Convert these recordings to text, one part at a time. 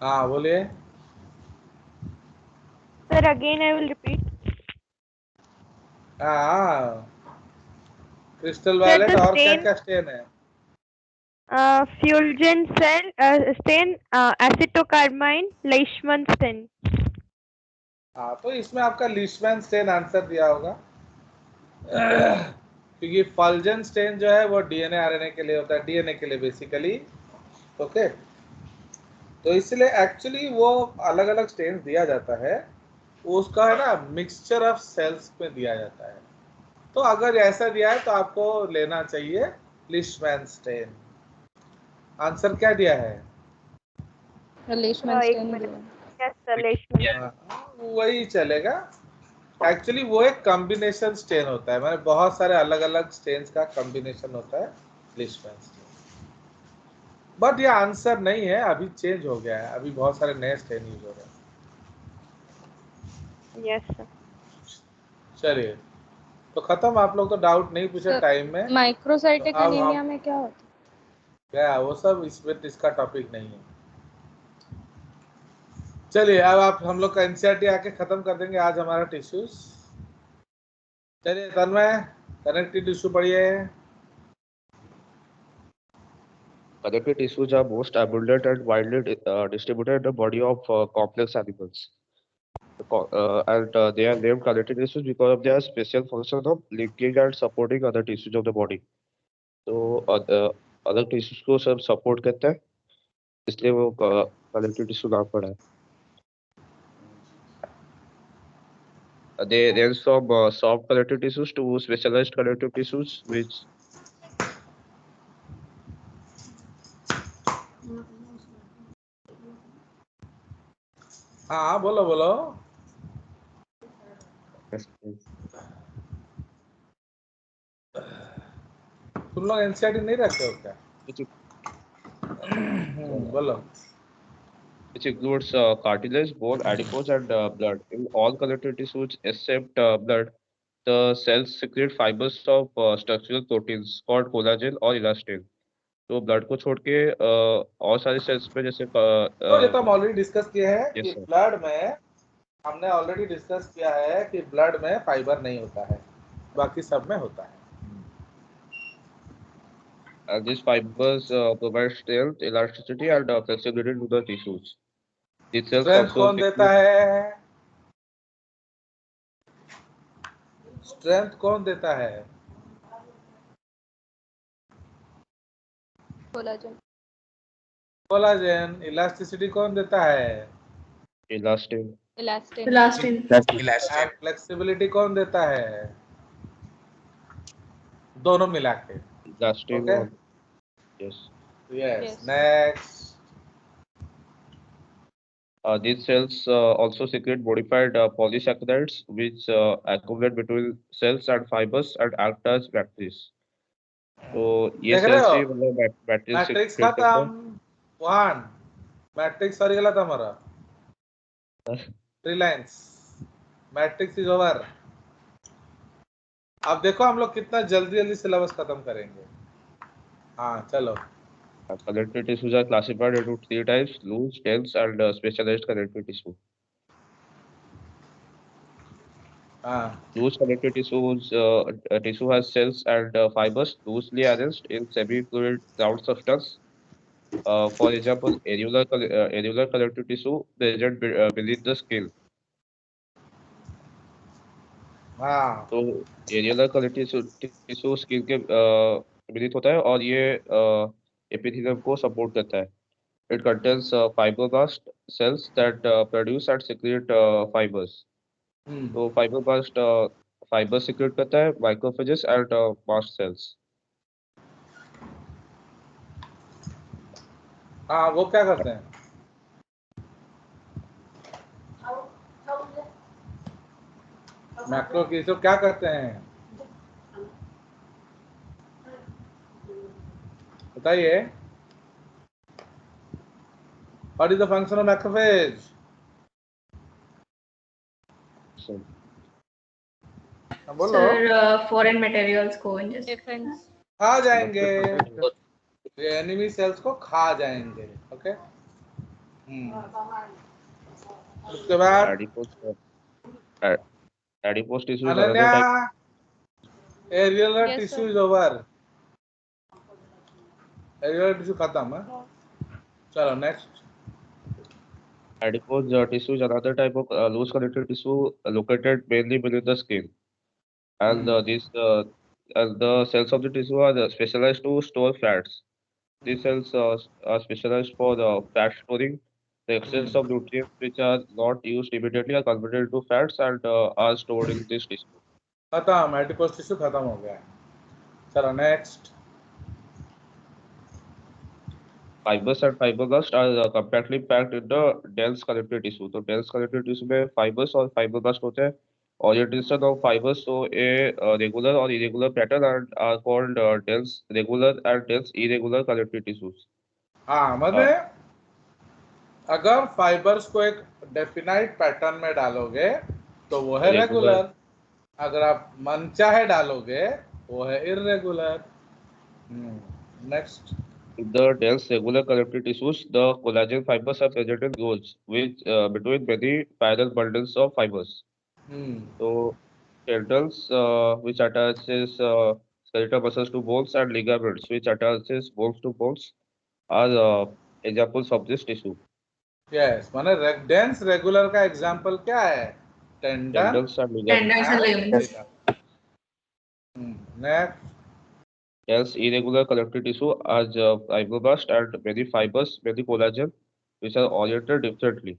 हाँ बोलिए Sir, again I will repeat. हाँ क्रिस्टल Sir, वायलेट the और क्या stain, क्या स्टेन है Fulgen stain, acetocarmine, Leishman stain. हाँ तो इसमें आपका लीशमैन स्टेन आंसर दिया होगा क्योंकि फल्जन स्टेन जो है वो डीएनए आरएनए के लिए होता है, डीएनए के लिए बेसिकली। ओके, तो इसलिए एक्चुअली वो अलग अलग स्टेन दिया जाता है, उसका है ना मिक्सचर ऑफ सेल्स में दिया जाता है। तो अगर ऐसा दिया है तो आपको लेना चाहिए लिशमैन स्टेन। आंसर क्या दिया है? लेशमैन एक स्टेन ही मिनट। दिया। Yes, sir, Leishman. वही चलेगा। एक्चुअली वो एक कॉम्बिनेशन स्टेन होता है, मैंने बहुत सारे अलग अलग स्टेन्स का कॉम्बिनेशन होता है लिशमैन स्टेन। बट ये आंसर नहीं है, अभी चेंज हो गया है, अभी बहुत सारे नए स्टेन यूज हो रहे हैं। Yes, sir. चलिए, तो खत्म, आप लोग तो डाउट नहीं पूछे टाइम में। माइक्रोसाइटिक तो अब एनीमिया हम में क्या होता है? क्या वो सब इसमें इसका टॉपिक नहीं है। चलिए अब आप हम लोग का एनसीईआरटी आके खत्म कर देंगे आज हमारा टिश्यूज। चलिए तन्मय, कनेक्टिव टिश्यू पढ़िए। Connective tissues are most abundant and widely distributed in the body of complex animals. And they are named connective tissues because of their special function of linking and supporting other tissues of the body. तो other tissues को सब support करता है, इसलिए वो connective tissue नाम पड़ा है. They range from soft connective tissues to specialized connective tissues, which हाँ बोलो बोलो। तुम लोग एनसीईआरटी नहीं रखते हो क्या? बोलो। which includes cartilage, bone, adipose, and blood. In all connective tissues except blood, the cells secrete fibers of structural proteins called collagen or elastin. तो ब्लड को छोड़ के और सारे सेल्स में जैसे तो ये तो हम ऑलरेडी डिस्कस किए हैं कि यस सर, ब्लड में, हमने ऑलरेडी डिस्कस किया है कि ब्लड में फाइबर नहीं होता है, बाकी सब में होता है। and these fibers provide strength, elasticity, and flexibility to the tissues. These cells strength also कौन देता secrete है? स्ट्रेंथ कौन देता है? कोलाजन। कोलाजन। इलास्टिसिटी कौन देता है? elastin. Elastin. Elastin. And flexibility कौन देता है? दोनों मिला के। Elastin. Okay, Yes. Yes. Yes. Next. These cells also secrete modified polysaccharides, which accumulate between cells and fibers and act as batteries. तो ये देख रहे cells हो, ही मतलब battery मैट्रिक्स secrete करते हैं. खत्म। वन मैट्रिक्स सरीगला तमरा, three lines, matrix is over. अब देखो हम लोग कितना जल्दी जल्दी सिलेबस खत्म करेंगे। हाँ चलो। Connective tissues are classified into three types: loose, dense, and specialized connective tissue. हाँ Loose connective tissues tissue has cells and fibers loosely arranged in semi-fluid ground substance. For example, areolar connective tissue present beneath the skin. हाँ तो एरियलर connective tissue skin के beneath होता है और ये epithelium को support करता है. It contains fibroblast cells that produce and secrete fibers. तो फाइब्रोब्लास्ट फाइबर सिक्रेट करता है, माइक्रोफेजेस एंड मास्ट सेल्स. हाँ वो क्या करते हैं? मैक्रो की तो क्या करते हैं बताइए। What is the function of macrophage? बोलो। सर फॉरेन मटेरियल्स को इंजेस्ट डिफेंस। खा जाएंगे, एनिमी सेल्स को खा जाएंगे। ओके, उसके बाद adipose tissue is Ananya, another type. Areolar Yes, tissue sir. Is over, areolar tissue खत्म है। चलो next. Adipose tissue is another type of loose connective tissue located mainly beneath the skin, and the cells of the tissue are specialized to store fats. These cells are specialized for fat storing. The excess of nutrients which are not used immediately are converted into fats and are stored in this tissue. खत्म, adipose tissue खत्म हो गया। चलो next. Fibers and fibroblasts are compactly packed in the dense connective tissue. तो dense connective tissue में fibers और fibroblasts होते हैं. Orientation of fibers show a regular or irregular pattern and are called dense regular and dense irregular connective tissues. हाँ, मतलब अगर fibres को एक डेफिनाइट पैटर्न में डालोगे तो वो है रेगुलर, अगर आप मनचाहे डालोगे वो है irregular. Next. In the dense regular connective tissues, the collagen fibers are present in grooves which between many parallel bundles of fibers. So tendons which attaches skeletal muscles to bones and ligaments which attaches bones to bones are examples of this tissue. Yes, माने dense regular का example क्या है? Tendon Tendons and ligaments. Tendons and ligaments. Next. Dense irregular connective tissue has fibroblasts and many fibers, many collagen, which are oriented differently.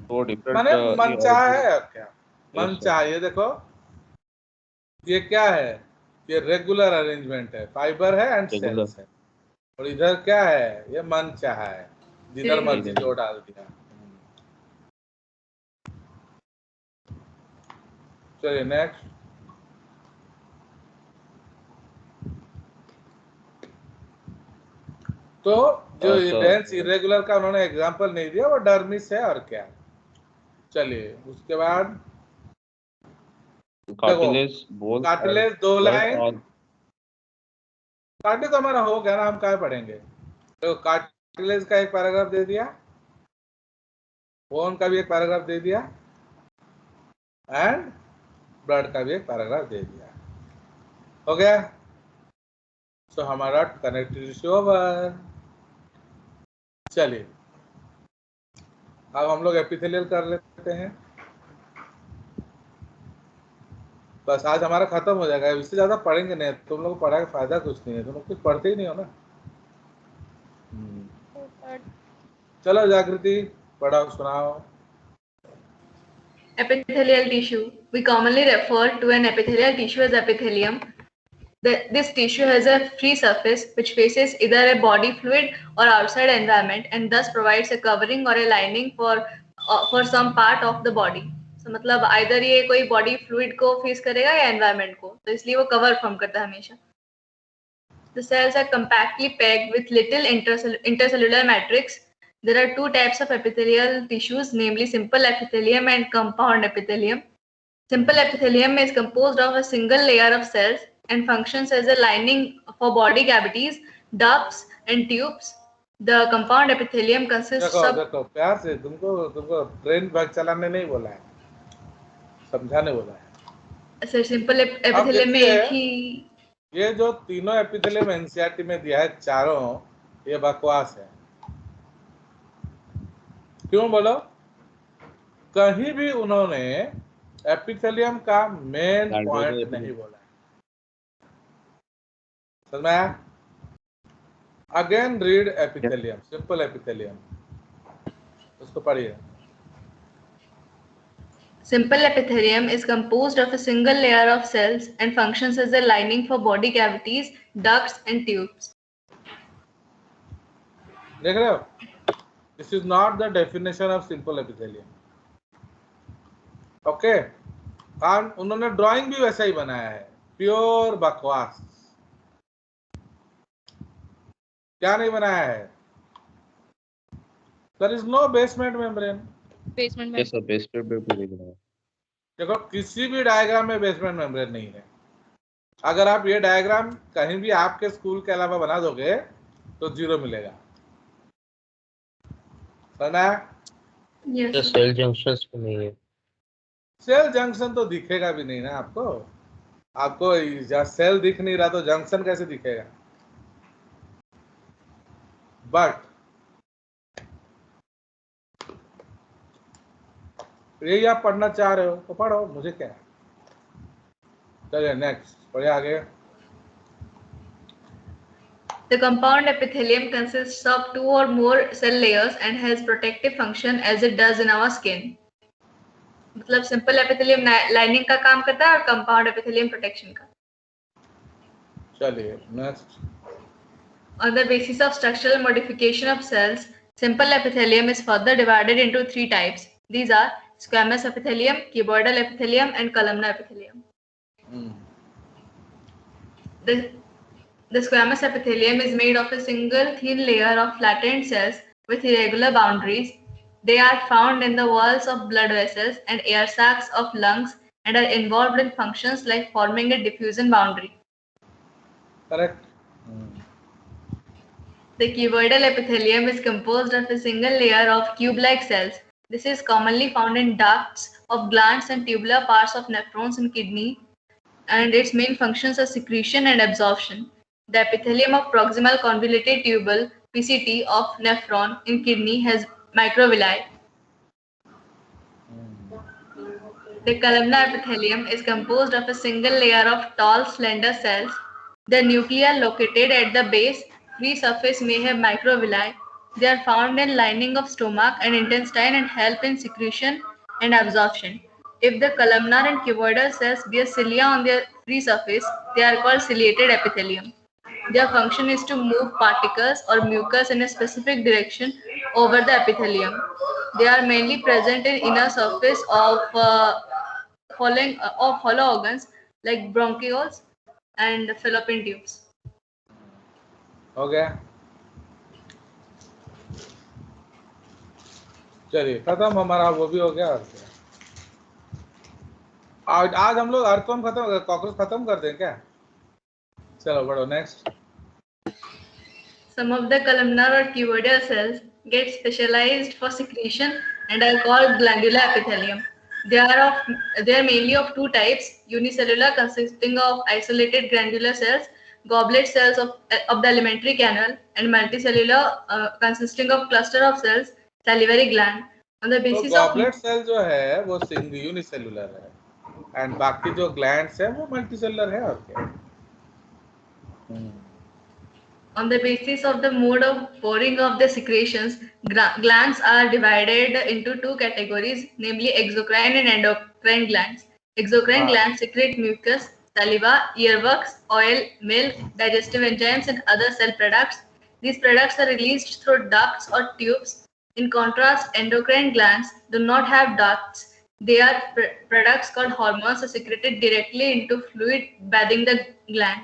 So different. माने मनचाहा है और क्या? Yes, मनचाहा, ये देखो, ये क्या है? ये रेगुलर अरेंजमेंट है, फाइबर है एंड Regular. सेल्स है। और इधर क्या है? ये मनचाहा है, जिधर मर्जी Irregular. जो डाल दिया। चलिए नेक्स्ट। तो जो डेंस इरेगुलर का उन्होंने एग्जांपल नहीं दिया, वो डर्मिस है और क्या। चलिए उसके बाद Cartilage, bones, कार्टिलेज and दो blood लाइन। are कार्टिलेज तो हमारा हो गया ना, हम क्या पढ़ेंगे? तो कार्टिलेज का एक पैराग्राफ दे दिया, बोन का भी एक पैराग्राफ दे दिया एंड ब्लड का भी एक पैराग्राफ दे दिया। हो गया। सो हमारा कनेक्टिव टिश्यू ओवर। चलिए अब हम लोग एपिथेलियल कर लेते हैं। बस आज हमारा खत्म हो जाएगा, इससे ज्यादा पढ़ेंगे नहीं। तुम लोग पढ़ा के फायदा कुछ नहीं है, तुम लोग कुछ पढ़ते ही नहीं हो ना। चलो जागृति, पढ़ाओ सुनाओ। Epithelial tissue. We commonly refer to an epithelial tissue as epithelium. This tissue has a free surface which faces either a body fluid or outside environment and thus provides a covering or a lining for some part of the body. So मतलब either ये कोई body fluid को face करेगा या environment को, तो इसलिए वो cover form करता है हमेशा. The cells are compactly packed with little intercellular matrix. There are two types of epithelial tissues, namely simple epithelium and compound epithelium. Simple epithelium is composed of a single layer of cells and functions as a lining for body cavities, ducts, and tubes. The compound epithelium consists देखो of. देखो प्यार से, तुमको brain भाग चलाने नहीं बोला है, समझाने बोला है। सर सिंपल epithelium में एक ही ये जो तीनों एपिथेलियम एनसीईआरटी में दिया है चारों, ये बकवास है। क्यों बोलो? कहीं भी उन्होंने एपिथेलियम का मेन पॉइंट नहीं बोला है। समझ में आया? Again read epithelium, simple epithelium, उसको पढ़िए। Simple epithelium is composed of a single layer of cells and functions as a lining for body cavities, ducts, and tubes. देख रहे हो? This is not the definition of simple epithelium. Okay, और उन्होंने drawing भी वैसा ही बनाया है, pure बकवास। क्या नहीं बनाया है? There is no basement membrane. Basement में yes sir, basement में भी नहीं बनाया। देखो किसी भी डायग्राम में बेसमेंट मेम्ब्रेन नहीं है। अगर आप ये डायग्राम कहीं भी आपके स्कूल के अलावा बना दोगे तो 0 मिलेगा। सुना है? Yes. तो सेल जंक्शंस पे नहीं है। सेल जंक्शन तो दिखेगा भी नहीं ना आपको। आपको सेल दिख नहीं रहा तो जंक्शन कैसे दिखेगा? बट यही आप पढ़ना चाह रहे हो तो पढ़ो, मुझे क्या है। चलिए नेक्स्ट पढ़िए आगे। The compound epithelium consists of 2 or more cell layers and has protective function as it does in our skin. मतलब सिंपल एपिथेलियम लाइनिंग का काम करता है और कंपाउंड एपिथेलियम प्रोटेक्शन का। चलिए next. On the basis of structural modification of cells, simple epithelium is further divided into 3 types. These are squamous epithelium, cuboidal epithelium, and columnar epithelium. The squamous epithelium is made of a single thin layer of flattened cells with irregular boundaries. They are found in the walls of blood vessels and air sacs of lungs and are involved in functions like forming a diffusion boundary. Correct. The cuboidal epithelium is composed of a single layer of cube-like cells. This is commonly found in ducts of glands and tubular parts of nephrons and kidney, and its main functions are secretion and absorption. The epithelium of proximal convoluted tubule (PCT) of nephron in kidney has microvilli. The columnar epithelium is composed of a single layer of tall, slender cells. The nuclei located at the base free surface may have microvilli. They are found in lining of stomach and intestine and help in secretion and absorption. If the columnar and cuboidal cells bear cilia on their free surface, they are called ciliated epithelium. Their function is to move particles or mucus in a specific direction over the epithelium. They are mainly present in inner surface of hollow organs like bronchioles and fallopian tubes. हो गया। चलिए खत्म, हमारा वो भी हो गया। और क्या आज हम लोग अर्थवर्म खत्म, कॉकरोच खत्म कर दें क्या? चलो बढ़ो next. Some of the columnar or cuboidal cells get specialized for secretion and are called glandular epithelium. They are mainly of 2 types: unicellular, consisting of isolated granular cells, goblet cells of the alimentary canal, and multicellular, consisting of cluster of cells, salivary gland. On the तो basis goblet cell जो है वो unicellular है and बाकी जो glands है वो multicellular है। और क्या? On the basis of the mode of pouring of the secretions, glands are divided into 2 categories, namely exocrine and endocrine glands. Exocrine glands secrete mucus, saliva, earwax, oil, milk, digestive enzymes, and other cell products. These products are released through ducts or tubes. In contrast, endocrine glands do not have ducts. Their products called hormones are secreted directly into fluid bathing the gland.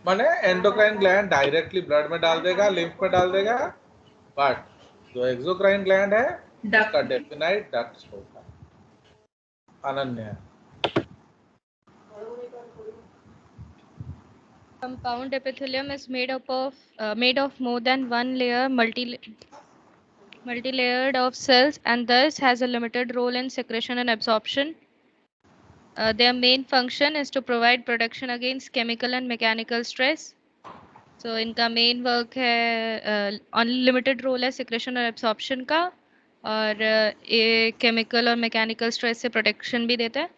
माने endocrine gland directly blood में डाल देगा, lymph में डाल देगा, but जो exocrine gland है उसका डेफिनाइट डक्ट्स होगा। Ananya. Compound epithelium is made of more than one layer, multi-layered of cells, and thus has a limited role in secretion and absorption. Their main function is to provide protection against chemical and mechanical stress. So इनका main work है, unlimited role है secretion और absorption का, और ये chemical और mechanical stress से protection भी देता है.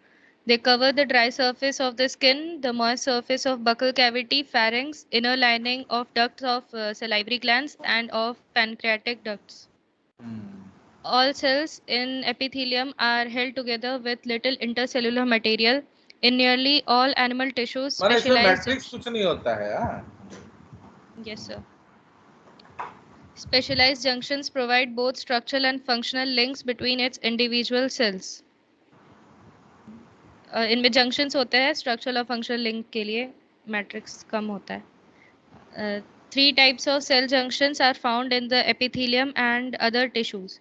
They cover the dry surface of the skin, the moist surface of buccal cavity, pharynx, inner lining of ducts of salivary glands, and of pancreatic ducts. All cells in epithelium are held together with little intercellular material. In nearly all animal tissues, माने इसमें specialized matrix कुछ नहीं होता है। yes sir. Specialized junctions provide both structural and functional links between its individual cells. इनमें junctions होते हैं structural और functional link के लिए, matrix कम होता है. 3 types of cell junctions are found in the epithelium and other tissues.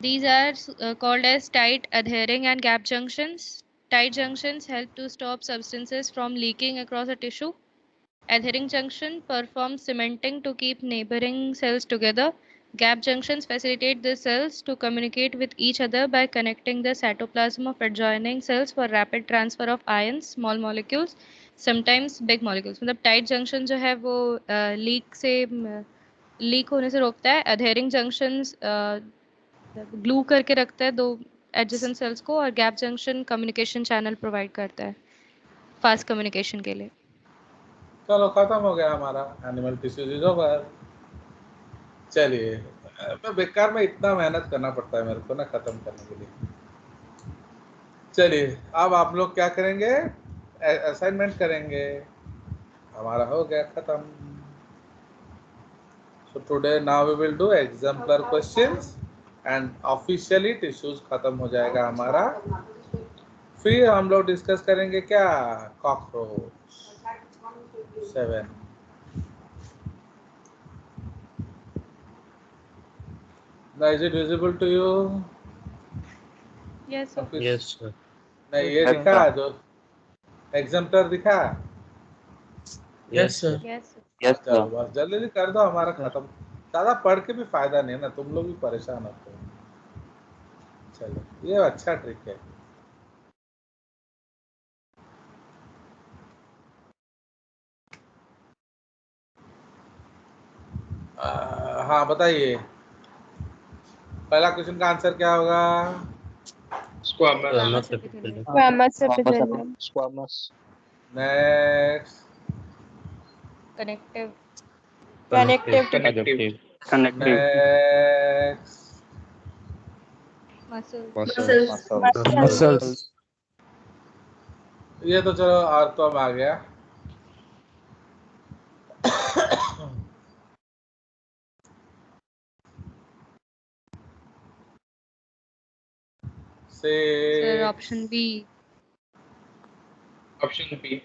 These are called as tight, adhering, and gap junctions. Tight junctions help to stop substances from leaking across a tissue. Adhering junction performs cementing to keep neighboring cells together. Gap junctions facilitate the cells to communicate with each other by connecting the cytoplasm of adjoining cells for rapid transfer of ions, small molecules, sometimes big molecules. मतलब tight junction जो है वो leak होने से रोकता है. Adhering junctions glue करके रखता है दो adjacent cells को, और gap junction communication channel provide करता है fast communication के लिए. चलो खत्म हो गया हमारा एनिमल टिश्यूज इज ओवर. चलिए मैं बेकार में इतना मेहनत करना पड़ता है मेरे को ना खत्म करने के लिए. चलिए अब आप लोग क्या करेंगे, असाइनमेंट करेंगे. हमारा हो गया खत्म. So today now we will do exemplar questions and officially tissues खत्म हो जाएगा हमारा. फिर हम लोग डिस्कस करेंगे क्या, cockroach 7. Now is it visible to you? Yes, sir. Yes, sir. नहीं ये दिखा जो एग्जाम्पलर दिखा. Yes, sir. Yes, sir. चलो बस जल्दी जल्दी कर दो हमारा खत्म. ज्यादा पढ़ के भी फायदा नहीं है ना, तुम लोग भी परेशान होते हो. चलो ये अच्छा ट्रिक है. हाँ बताइए पहला क्वेश्चन का आंसर क्या होगा. Squamous epithelium. Squamous epithelium. Squamous. Next. Connective. Connective. Adaptive. Next. Muscles. Muscles. ये तो चलो आर्थो में आ गया. Sir, से option B. Option B.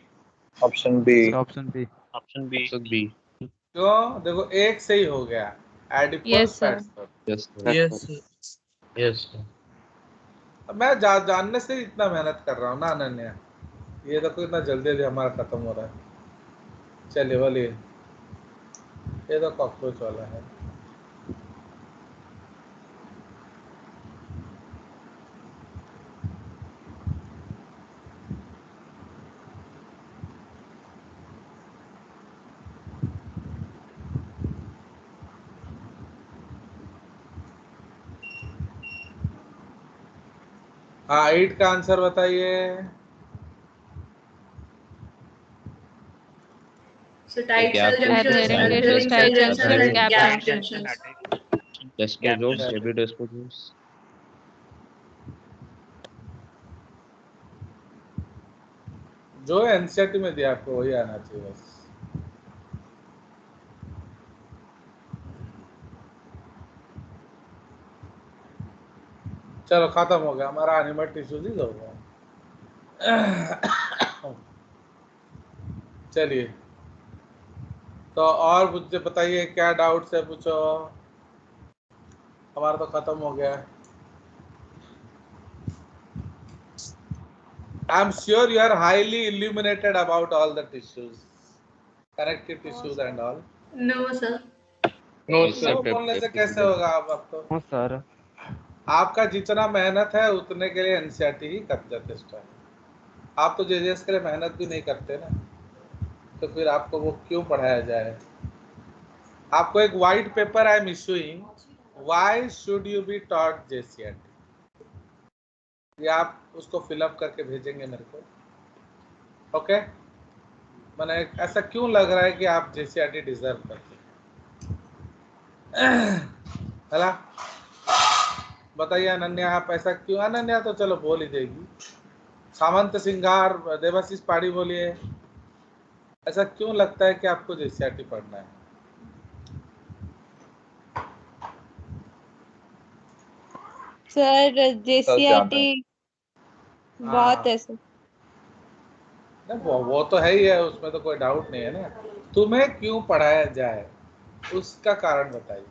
Option B. Option B. Option B. क्यों, देखो एक से ही हो गया. Yes, adipose sir. Fats. Yes, sir. Yes, sir. मैं जानने से इतना मेहनत कर रहा हूँ ना अनन्या. ये देखो इतना जल्दी हमारा खत्म हो रहा है. चलिए बोलिए. ये तो कॉकरोच वाला है. हाँ 8 का आंसर बताइए. So tight Gap cell junctions, Adhering adhering tissues, cell tight junctions, junctions, and gap gap junctions. junctions. Desposome, semidesposome. जो एनसीईआरटी में दिया आपको वही आना चाहिए बस. चलो खत्म हो गया हमारा एनिमल टिश्यूज ही हो गया. चलिए तो और मुझे बताइए क्या डाउट्स है पूछो. हमारा तो खत्म हो गया. I am sure you are highly illuminated about all the tissues, connective tissues and all. No, sir. No, तो sir. बोलने से कैसे होगा आपको. No, sir. आपका जितना मेहनत है उतने के लिए एनसीईआरटी ही जथेष्ट है. आप तो जेजेएस के लिए मेहनत भी नहीं करते ना, तो फिर आपको वो क्यों पढ़ाया जाए. आपको एक white paper I am issuing, why should you be taught JCERT. ये आप उसको फिलअप करके भेजेंगे मेरे को. ओके मैंने ऐसा क्यों लग रहा है कि आप जेसीईआरटी डिजर्व करते है. बताइए अनन्या आप ऐसा क्यों. अनन्या तो चलो बोल ही देगी. सामंत सिंगार, देवाशीष पाड़ी बोलिए ऐसा क्यों लगता है कि आपको जेसीईआरटी पढ़ना है. सर जेसीईआरटी बहुत हाँ. है सर. वो तो है ही है, उसमें तो कोई डाउट नहीं है ना. तुम्हें क्यों पढ़ाया जाए उसका कारण बताइए.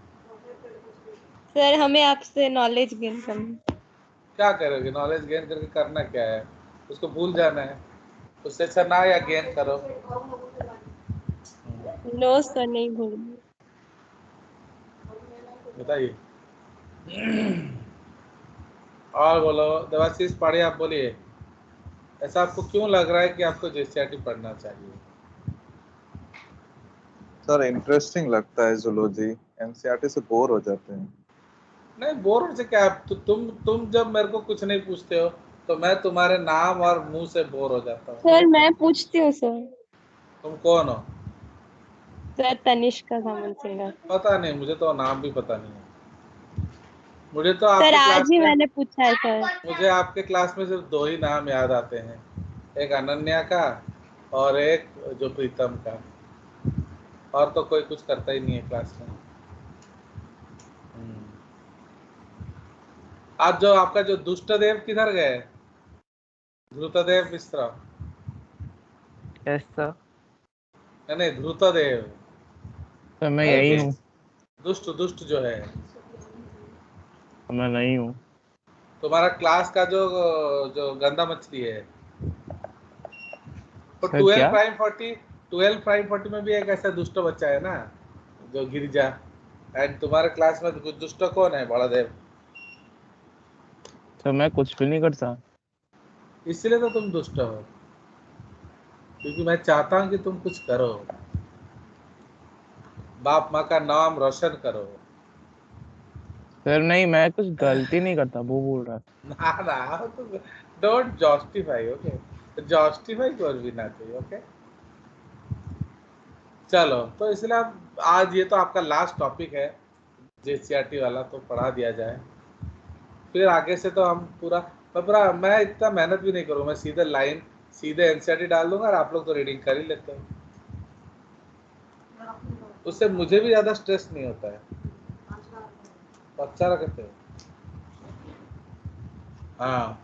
सर हमें आपसे नॉलेज गेन करना. क्या करोगे नॉलेज गेन करके, करना क्या है, उसको भूल जाना है. उससे अच्छा ना या गेन करो. नो सर नहीं भूलूंगी. बताइए। और बोलो देवाशीष पाड़े, आप बोलिए, ऐसा आपको क्यों लग रहा है कि आपको जेसीईआरटी पढ़ना चाहिए? सर इंटरेस्टिंग लगता है जूलॉजी, एनसीईआरटी से बोर हो जाते हैं। नहीं, बोर से क्या, तो तुम जब मेरे को कुछ नहीं पूछते हो तो मैं तुम्हारे नाम और मुंह से बोर हो जाता हूँ। सर मैं पूछती हूँ सर। तुम कौन हो? सर तनिष्का सामंत सिंह। पता नहीं, मुझे तो नाम भी पता नहीं है। मुझे तो सर आपके आज क्लास ही में, मैंने पूछा है सर। मुझे आपके क्लास में सिर्फ 2 ही नाम याद आते हैं, एक अनन्या का और एक जो प्रीतम का, और तो कोई कुछ करता ही नहीं है क्लास में। आज जो आपका जो दुष्टदेव किधर गए? ध्रुतदेव मिश्रा? Yes sir. नहीं, ध्रुतदेव, सर मैं यही हूँ। दुष्ट दुष्ट जो है, मैं नहीं हूँ। तुम्हारा क्लास का जो जो गंदा मछली है। तो सर क्या? 12 प्राइम 40 में भी एक ऐसा दुष्ट बच्चा है ना, जो गिरिजा। एंड तुम्हारे क्लास में कुछ दुष्ट कौन है? बड़ादेव। सर मैं कुछ भी नहीं करता। इसलिए तो तुम दुष्ट हो, क्योंकि मैं चाहता हूँ कि तुम कुछ करो, बाप माँ का नाम रोशन करो। सर नहीं, मैं कुछ गलती नहीं करता, वो बोल रहा है। ना ना, तो डोंट जस्टिफाई, ओके? जस्टिफाई कर भी ना चाहिए, ओके? चलो, तो इसलिए अब आज ये तो आपका लास्ट टॉपिक है जेसीईआरटी वाला, तो पढ़ा दिया जाए, फिर आगे से तो हम मैं इतना मेहनत भी नहीं करूँ, मैं सीधे लाइन सीधे एनसीईआरटी डाल दूंगा और आप लोग तो रीडिंग कर ही लेते हो, उससे मुझे भी ज़्यादा स्ट्रेस नहीं होता है। अच्छा रखते हो? हाँ,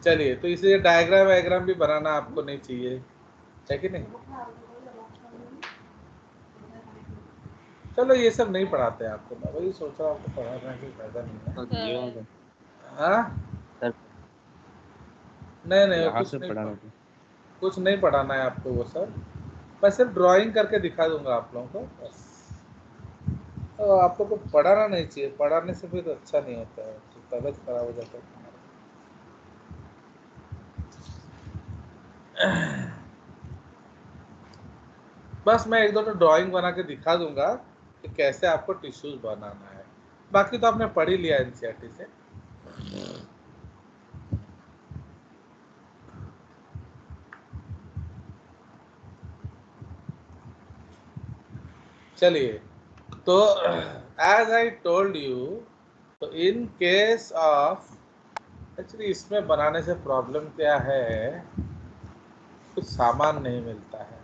चलिए, तो इसे डायग्राम वायग्राम भी बनाना आपको नहीं चाहिए, है कि नहीं? चलो, ये सब नहीं पढ़ाते हैं आपको, मैं वही सोच रहा हूँ, आपको पढ़ाना कोई फायदा नहीं है। सर ये वाला हाँ, सर नहीं, यहाँ से पढ़ाना था। कुछ नहीं पढ़ाना है आपको वो सर, मैं सिर्फ ड्राइंग करके दिखा दूंगा आप लोगों को, बस। तो आप लोग को पढ़ाना नहीं चाहिए, पढ़ाने से फिर अच्छा नहीं होता है, तो तबीयत खराब हो जाता है तुम्हारा। बस मैं 1-2 तो ड्राइंग बना के दिखा दूंगा कि कैसे आपको टिश्यूज बनाना है, बाकी तो आपने पढ़ ही लिया एनसीईआरटी से। चलिए, तो एज आई टोल्ड यू, तो इन केस ऑफ, एक्चुअली इसमें बनाने से प्रॉब्लम क्या है, कुछ सामान नहीं मिलता है,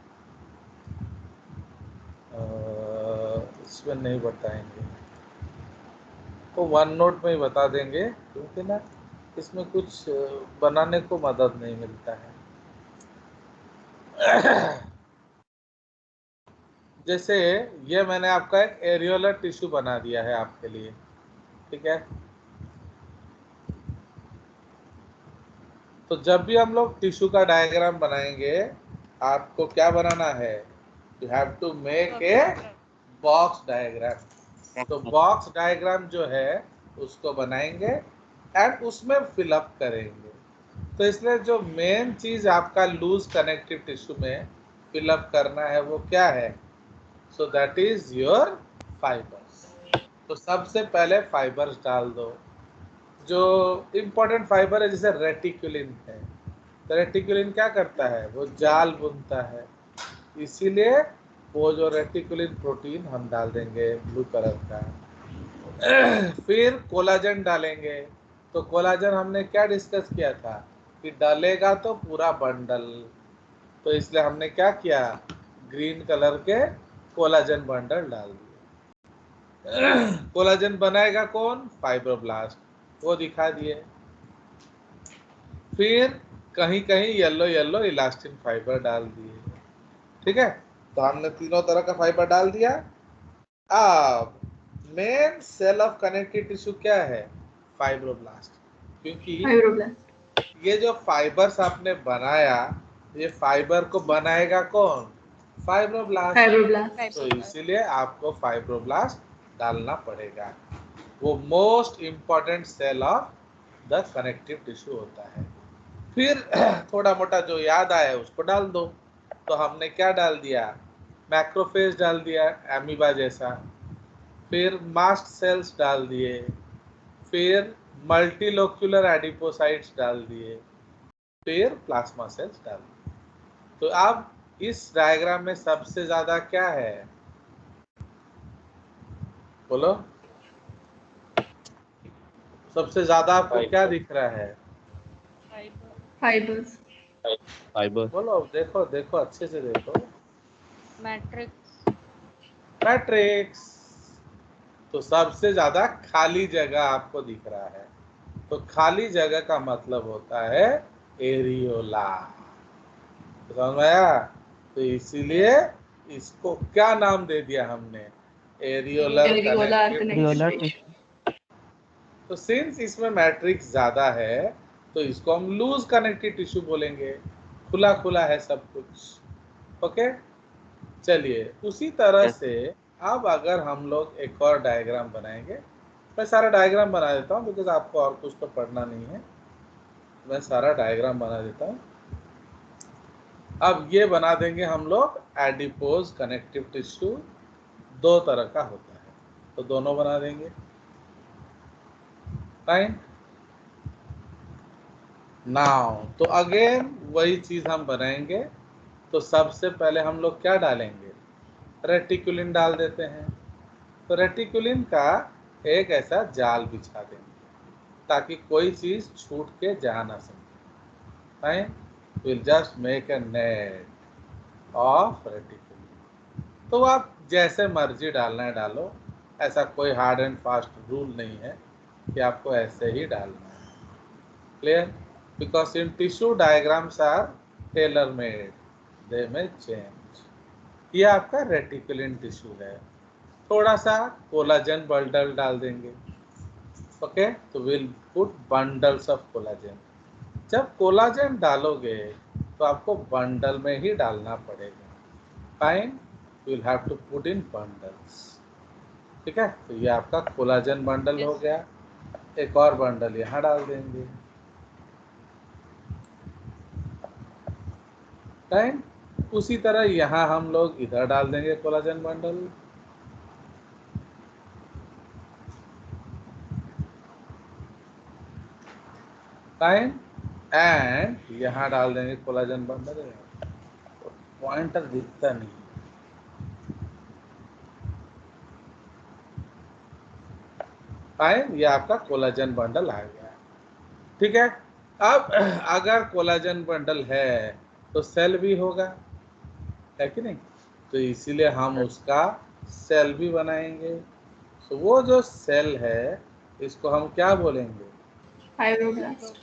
इसमें नहीं बताएंगे, तो वन नोट में ही बता देंगे, क्योंकि ना इसमें कुछ बनाने को मदद नहीं मिलता है। जैसे ये मैंने आपका एक एरियोलर टिश्यू बना दिया है आपके लिए, ठीक है? तो जब भी हम लोग टिश्यू का डायग्राम बनाएंगे, आपको क्या बनाना है? You have to make a box diagram. तो बॉक्स डायग्राम जो है उसको बनाएंगे एंड उसमें फिलअप करेंगे। तो इसलिए जो मेन चीज आपका लूज कनेक्टिव टिश्यू में फिलअप करना है वो क्या है? So that is your fibres. तो सबसे पहले फाइबर्स डाल दो, जो इम्पोर्टेंट फाइबर है, जैसे रेटिकुलिन है। तो रेटिकुलिन क्या करता है? वो जाल बुनता है, इसीलिए वो जो रेटिकुलिन प्रोटीन हम डाल देंगे ब्लू कलर का। फिर कोलाजन डालेंगे। तो कोलाजन हमने क्या डिस्कस किया था कि डालेगा तो पूरा बंडल, तो इसलिए हमने क्या किया? ग्रीन कलर के कोलाजन बंडल डाल दिए। कोलाजन बनाएगा कौन? फाइब्रोब्लास्ट, वो दिखा दिए। फिर कहीं कहीं येलो येलो इलास्टिन फाइबर डाल दिए, ठीक है? तो हमने तीनों तरह का फाइबर डाल दिया। अब main cell of connective tissue क्या है? फाइब्रोब्लास्ट। क्योंकि फाइब्रोब्लास्ट। ये जो फाइबर्स आपने बनाया, ये फाइबर को बनाएगा कौन? फाइब्रोब्लास्ट। Fibroblast. तो इसीलिए आपको फाइब्रोब्लास्ट डालना पड़ेगा। वो most important cell of the connective tissue होता है। फिर थोड़ा मोटा जो याद आया उसको डाल दो। तो हमने क्या डाल दिया, मैक्रोफेज डाल दिया एमीबा जैसा, फिर मास्ट सेल्स डाल दिए, फिर मल्टीलोक्यूलर एडिपोसाइट्स डाल दिए, फिर प्लाज्मा सेल्स डाल दिए। तो अब इस डायग्राम में सबसे ज्यादा क्या है, बोलो सबसे ज्यादा आपको क्या दिख रहा है? Fibers. फाइबर। बोलो, देखो देखो अच्छे से देखो, मैट्रिक्स। मैट्रिक्स। तो सबसे ज्यादा खाली जगह आपको दिख रहा है। तो खाली जगह का मतलब होता है एरियोला। तो समझ में आया? तो इसीलिए इसको क्या नाम दे दिया हमने, areolar Areolar connective Areolar connective tissue. tissue. तो सिंस इसमें मैट्रिक्स ज्यादा है तो इसको हम लूज कनेक्टिव टिश्यू बोलेंगे, खुला खुला है सब कुछ। ओके, चलिए उसी तरह से अब अगर हम लोग एक और डायग्राम बनाएंगे, मैं सारा डायग्राम बना देता हूँ बिकॉज आपको और कुछ तो पढ़ना नहीं है, मैं सारा डायग्राम बना देता हूँ। अब ये बना देंगे हम लोग एडिपोज कनेक्टिव टिश्यू, दो तरह का होता है, तो दोनों बना देंगे। फाइन। नाउ तो अगेन वही चीज हम बनाएंगे। तो सबसे पहले हम लोग क्या डालेंगे, रेटिकुलिन डाल देते हैं। तो रेटिकुलिन का एक ऐसा जाल बिछा देंगे ताकि कोई चीज छूट के जा ना सके। Fine, will just make a net of reticulin. तो आप जैसे मर्जी डालना है डालो, ऐसा कोई हार्ड एंड फास्ट रूल नहीं है कि आपको ऐसे ही डालना है। Clear? Because in tissue diagrams are tailor made, they may change. ये आपका रेटिकुलिन टिश्यू है। थोड़ा सा कोलाजन बंडल डाल देंगे। ओके, तो will put bundles of collagen. जब कोलाजन डालोगे तो आपको बंडल में ही डालना पड़ेगा। Fine, will have to put in bundles. ठीक है, तो ये आपका कोलाजन बंडल हो गया। एक और बंडल यहाँ डाल देंगे। फाइन, उसी तरह यहाँ हम लोग इधर डाल देंगे कोलाजन बंडल। फाइन, एंड यहाँ डाल देंगे कोलाजन बंडल। पॉइंटर दिखता नहीं। फाइन, ये आपका कोलाजन बंडल आ गया। ठीक है, अब अगर कोलाजन बंडल है तो सेल भी होगा, है कि नहीं? तो इसीलिए हम उसका सेल भी बनाएंगे। तो वो जो सेल है इसको हम क्या बोलेंगे, Fibroblast.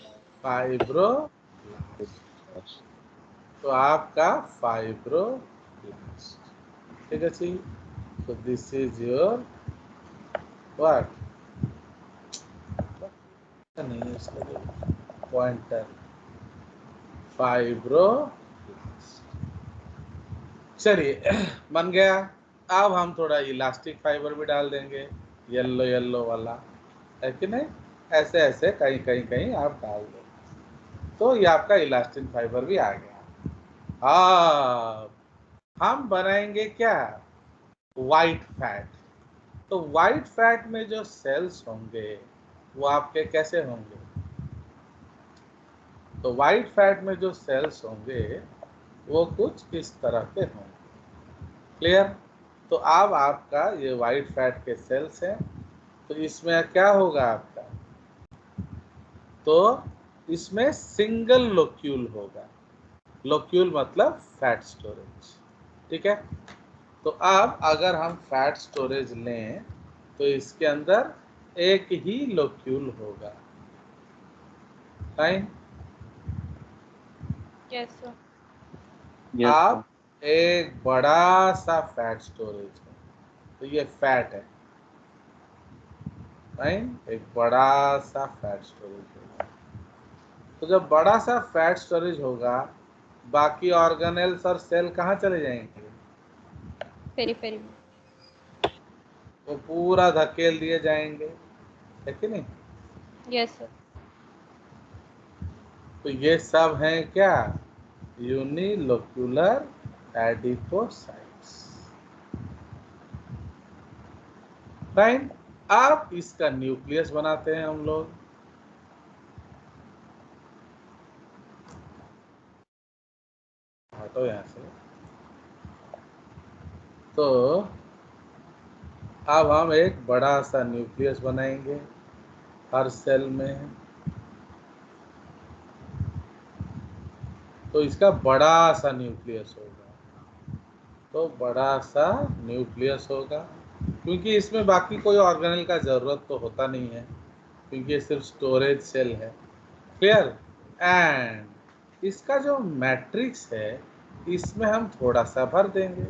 फाइब्रोब्लास्ट। तो आपका फाइब्रोब्लास्ट। ठीक है जी। तो दिस इज योर व्हाट, नहीं इसका पॉइंटर, फाइब्रोब्लास्ट। चलिए बन गया। अब हम थोड़ा इलास्टिक फाइबर भी डाल देंगे, येलो येलो वाला, है कि नहीं? ऐसे ऐसे कहीं कहीं कहीं आप डाल दो तो ये आपका इलास्टिक फाइबर भी आ गया। हम बनाएंगे क्या, वाइट फैट। तो वाइट फैट में जो सेल्स होंगे वो आपके कैसे होंगे, तो वाइट फैट में जो सेल्स होंगे वो कुछ इस तरह के होंगे। क्लियर? तो अब आपका ये वाइट फैट के सेल्स हैं, तो इसमें क्या होगा आपका, तो इसमें सिंगल लोक्यूल होगा। लोक्यूल मतलब फैट स्टोरेज। ठीक है, तो अब अगर हम फैट स्टोरेज लें तो इसके अंदर एक ही लोक्यूल होगा। Fine, yes sir. आप एक बड़ा सा फैट स्टोरेज है, तो ये फैट है। फाइन, एक बड़ा सा फैट स्टोरेज होगा। तो जब बड़ा सा फैट स्टोरेज होगा, बाकी ऑर्गेनेल्स और सेल कहाँ चले जाएंगे, पेरिफेरी। वो पूरा धकेल दिए जाएंगे, है कि नहीं? Yes sir. तो ये सब हैं क्या? Unilocular adipocytes. फाइन। अब इसका न्यूक्लियस बनाते हैं हम लोग। हटो यहां से। तो अब हम एक बड़ा सा न्यूक्लियस बनाएंगे हर सेल में। तो इसका बड़ा सा न्यूक्लियस होगा। तो बड़ा सा न्यूक्लियस होगा, क्योंकि इसमें बाकी कोई ऑर्गेनेल का ज़रूरत तो होता नहीं है, क्योंकि ये सिर्फ स्टोरेज सेल है। क्लियर? एंड इसका जो मैट्रिक्स है इसमें हम थोड़ा सा भर देंगे।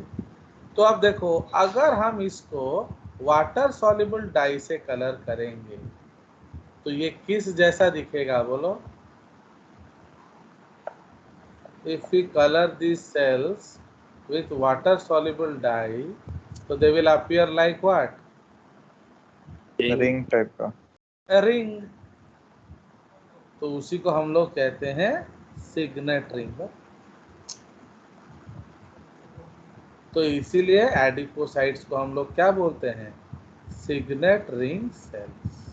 तो अब देखो, अगर हम इसको वाटर सॉल्युबल डाई से कलर करेंगे तो ये किस जैसा दिखेगा बोलो? If we color these cells with water soluble dye, so they will appear like what? Ring type का। A ring. तो उसी को हम लोग कहते हैं सिग्नेट रिंग। तो इसीलिए एडिपोसाइट्स को हम लोग क्या बोलते हैं? Signet ring cells.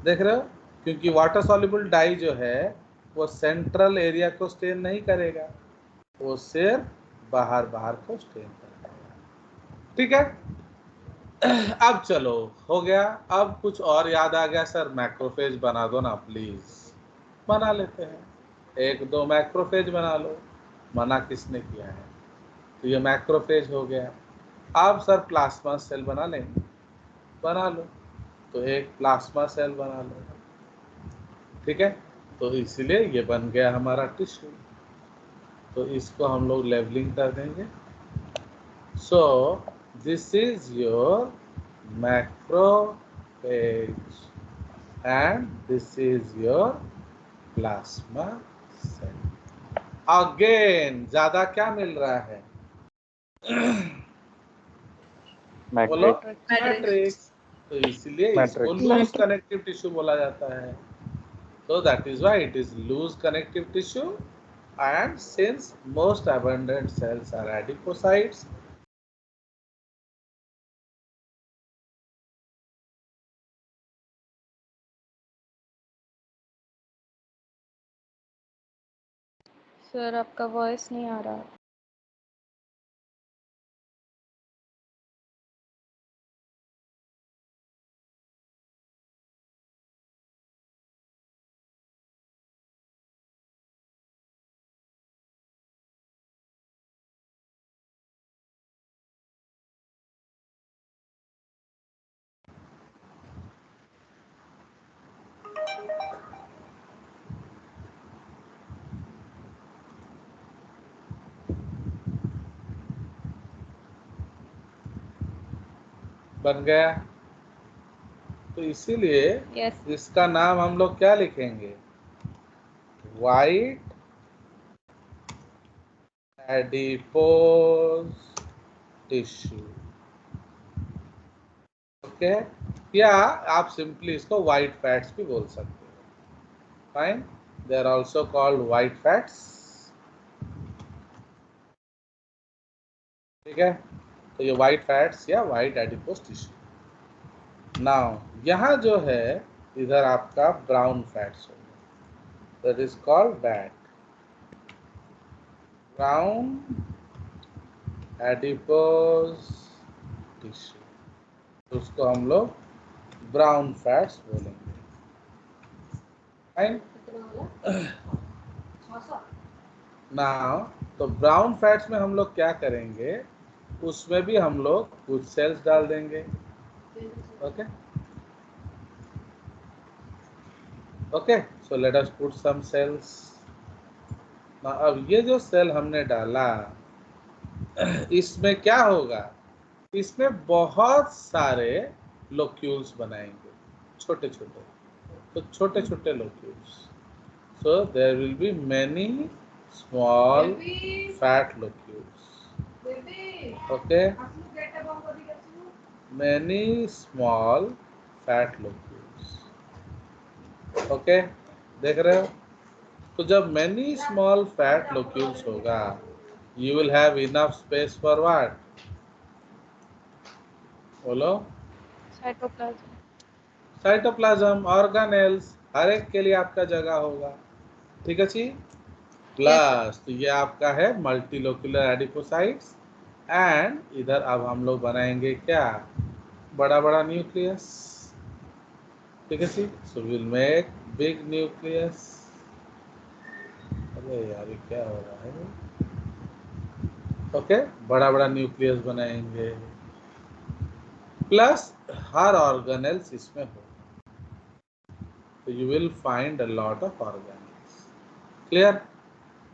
देख रहे हो? क्योंकि वाटर सॉल्युबल डाई जो है वो सेंट्रल एरिया को स्टेन नहीं करेगा, वो सिर्फ बाहर बाहर को स्टेन करेगा। ठीक है? अब चलो, हो गया। अब कुछ और याद आ गया सर, मैक्रोफेज बना दो ना प्लीज। बना लेते हैं, 1-2 मैक्रोफेज बना लो। मना किसने किया है? तो ये मैक्रोफेज हो गया। अब सर प्लाज्मा सेल बना लेंगे। बना लो। तो एक प्लाज्मा सेल बना लो। ठीक है? तो इसलिए ये बन गया हमारा टिश्यू। तो इसको हम लोग लेवलिंग कर देंगे। So this is your macrophage and this is your plasma cell. Again ज्यादा क्या मिल रहा है? बोलो, मैट्रिक्स। तो इसलिए इसको लूज कनेक्टिव टिश्यू बोला जाता है। So that is why it is loose connective tissue, and since most abundant cells are adipocytes, sir आपका वॉइस नहीं आ रहा। बन गया। तो इसीलिए यस। इसका नाम हम लोग क्या लिखेंगे? White adipose tissue. ओके? या आप सिंपली इसको व्हाइट फैट्स भी बोल सकते हो। Fine, they are also called white fats. ठीक है? तो ये व्हाइट फैट्स या व्हाइट एडिपोज टिश्यू। नाउ यहाँ जो है इधर आपका ब्राउन फैट्स होगा, that is called BAT. Brown adipose tissue, तो उसको हम लोग ब्राउन फैट्स बोलेंगे। फाइन। नाउ तो ब्राउन फैट्स में हम लोग क्या करेंगे? उसमें भी हम लोग कुछ सेल्स डाल देंगे। Okay okay, so let us put some cells. अब ये जो सेल हमने डाला इसमें क्या होगा? इसमें बहुत सारे लोक्यूल्स बनाएंगे, छोटे छोटे। तो छोटे छोटे locules, so there will be many small fat locules. Okay, many small fat locules. Okay, देख रहे हो? तो जब many small fat locules होगा, you will have enough space for what? बोलो। साइटोप्लाज्म। साइटोप्लाज्म, ऑर्गेनेल्स, हर एक के लिए आपका जगह होगा। ठीक है जी। प्लस तो ये आपका है मल्टीलोक्यूलर एडिपोसाइट्स, एंड इधर अब हम लोग बनाएंगे क्या? बड़ा बड़ा न्यूक्लियस। ठीक है जी। So will make big nucleus. अरे यार ये क्या हो रहा है? ओके, बड़ा बड़ा न्यूक्लियस बनाएंगे, प्लस हर ऑर्गेनेल्स इसमें हो, तो you will find a lot of organelles. Clear?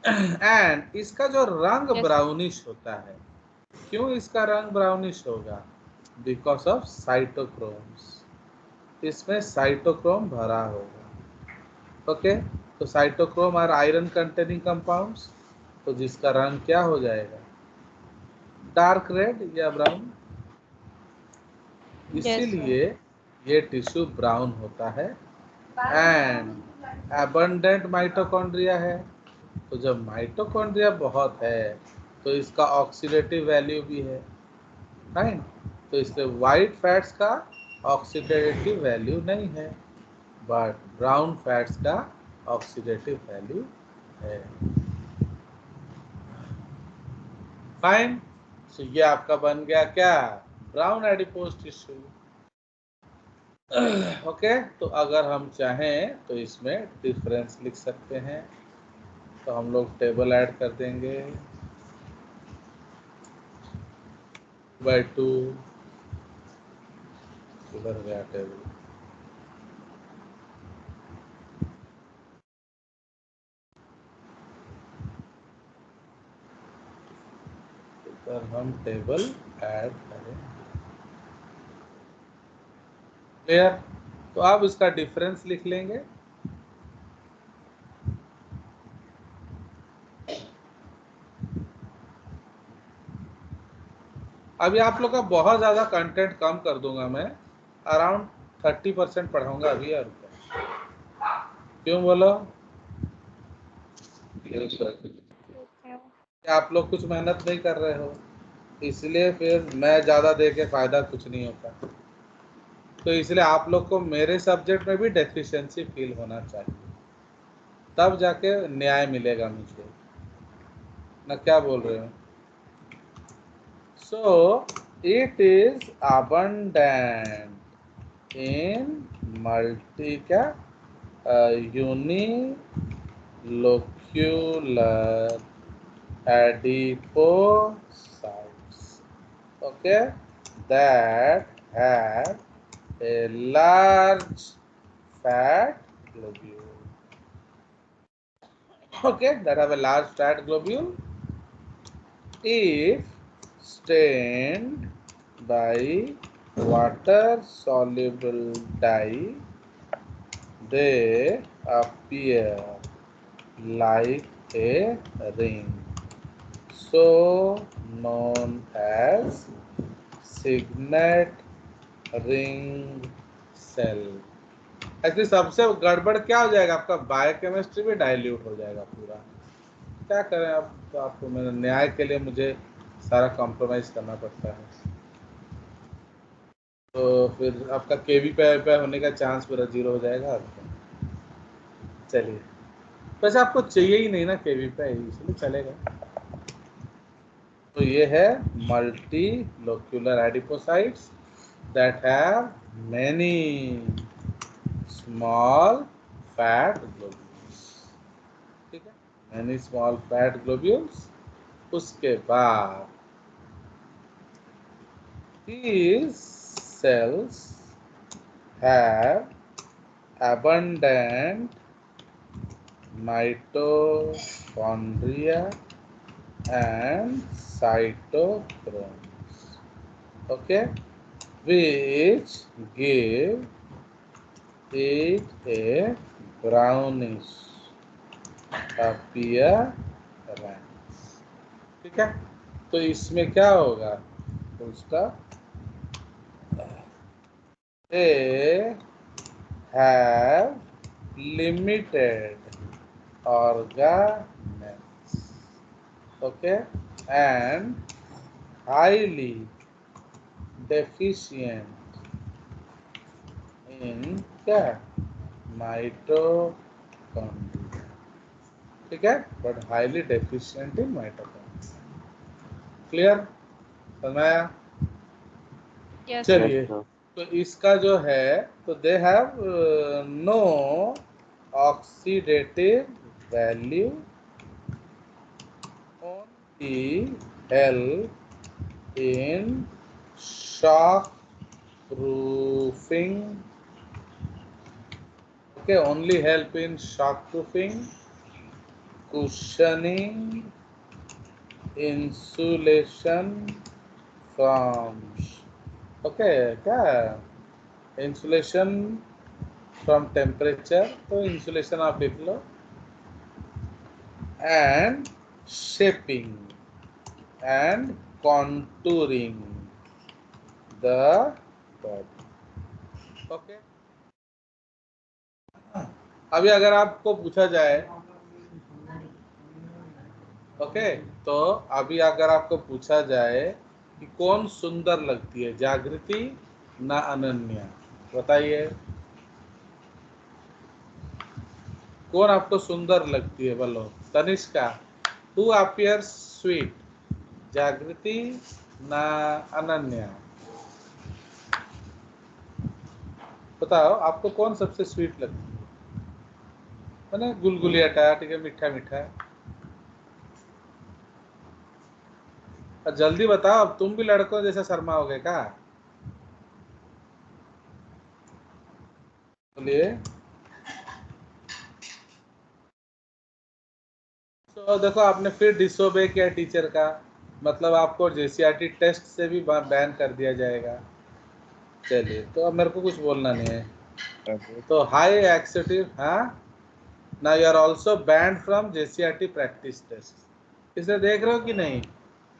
And इसका जो रंग Yes. ब्राउनिश होता है, क्यों इसका रंग ब्राउनिश होगा? Because of cytochromes. इसमें साइटोक्रोम भरा होगा। ओके, तो cytochrome are iron containing compounds, तो जिसका रंग क्या हो जाएगा? डार्क रेड या ब्राउन। Yes, sir. इसीलिए ये टिश्यू ब्राउन होता है। एंड एबंडेंट माइटोकॉन्ड्रिया है, तो जब माइटोकॉन्ड्रिया बहुत है तो इसका ऑक्सीडेटिव वैल्यू भी है, राइट? तो इसलिए वाइट फैट्स का ऑक्सीडेटिव वैल्यू नहीं है, बट ब्राउन फैट्स का ऑक्सीडेटिव वैल्यू है। फाइन। सो ये आपका बन गया क्या? Brown adipose tissue. ओके, तो अगर हम चाहें तो इसमें डिफरेंस लिख सकते हैं, तो हम लोग टेबल ऐड कर देंगे बाय 2। इधर गया टेबल। इधर हम टेबल ऐड करें। क्लियर? तो आप इसका डिफरेंस लिख लेंगे। अभी आप लोग का बहुत ज़्यादा कंटेंट कम कर दूंगा मैं, अराउंड 30% पढ़ाऊंगा अभी। और क्यों बोलो? आप लोग कुछ मेहनत नहीं कर रहे हो, इसलिए फिर मैं ज़्यादा दे के फ़ायदा कुछ नहीं होता। तो इसलिए आप लोग को मेरे सब्जेक्ट में भी डेफिशिएंसी फील होना चाहिए, तब जाके न्याय मिलेगा मुझे ना। क्या बोल रहे हो? So it is abundant in unilocular adipocytes, okay, that have a large fat globule. Okay, that have a large fat globule. If stained by water soluble dye, they appear like a ring, so known as signet ring cell. Actually सबसे गड़बड़ क्या हो जाएगा? आपका biochemistry भी dilute हो जाएगा पूरा। क्या करें अब, तो आपको मेरे न्याय के लिए मुझे सारा कॉम्प्रोमाइज करना पड़ता है, तो फिर आपका केवी पे होने का चांस पूरा 0 हो जाएगा आपका। चलिए, वैसे आपको चाहिए ही नहीं ना केवी पे, इसलिए चलेगा। तो ये है multi locular adipocytes that have many small fat globules. ठीक है, मेनी स्मॉल फैट ग्लोब्यूल्स। उसके बाद these cells have abundant mitochondria and cytochromes, okay, which give it a brownish appearance. ठीक है, तो इसमें क्या होगा? तो उसका they have limited organelles, okay, and highly deficient in क्या? Mitochondria, ठीक है, but highly deficient in mitochondria. Clear? समझ आया? Yes. चलिए, Yes, sir. तो इसका जो है तो they have no oxidative value, only help in shock proofing, okay, only help in shock proofing, cushioning, insulation from, okay, क्या इंसुलेशन फ्रॉम टेम्परेचर, तो इंसुलेशन आप लिख लो, and shaping and contouring the body, okay. अभी अगर आपको पूछा जाए, ओके, तो अभी अगर आपको पूछा जाए कि कौन सुंदर लगती है, जागृति ना अनन्या, बताइए कौन आपको सुंदर लगती है? बोलो। तनिष्का, हु अपीयर्स स्वीट, जागृति ना अनन्या? बताओ आपको कौन सबसे स्वीट लगती है ना? गुलगुलिया टाइप, ठीक है, मीठा मीठा। जल्दी बताओ, अब तुम भी लड़कों जैसे शर्माओगे क्या? बोलिए। तो देखो आपने फिर डिसोबे किया टीचर का, मतलब आपको जेसीईआरटी टेस्ट से भी बैन कर दिया जाएगा। चलिए, तो अब मेरे को कुछ बोलना नहीं है। तो हाई एक्सेटिव, हाँ, now you are also band from JCERT practice test. इसे देख रहे हो कि नहीं?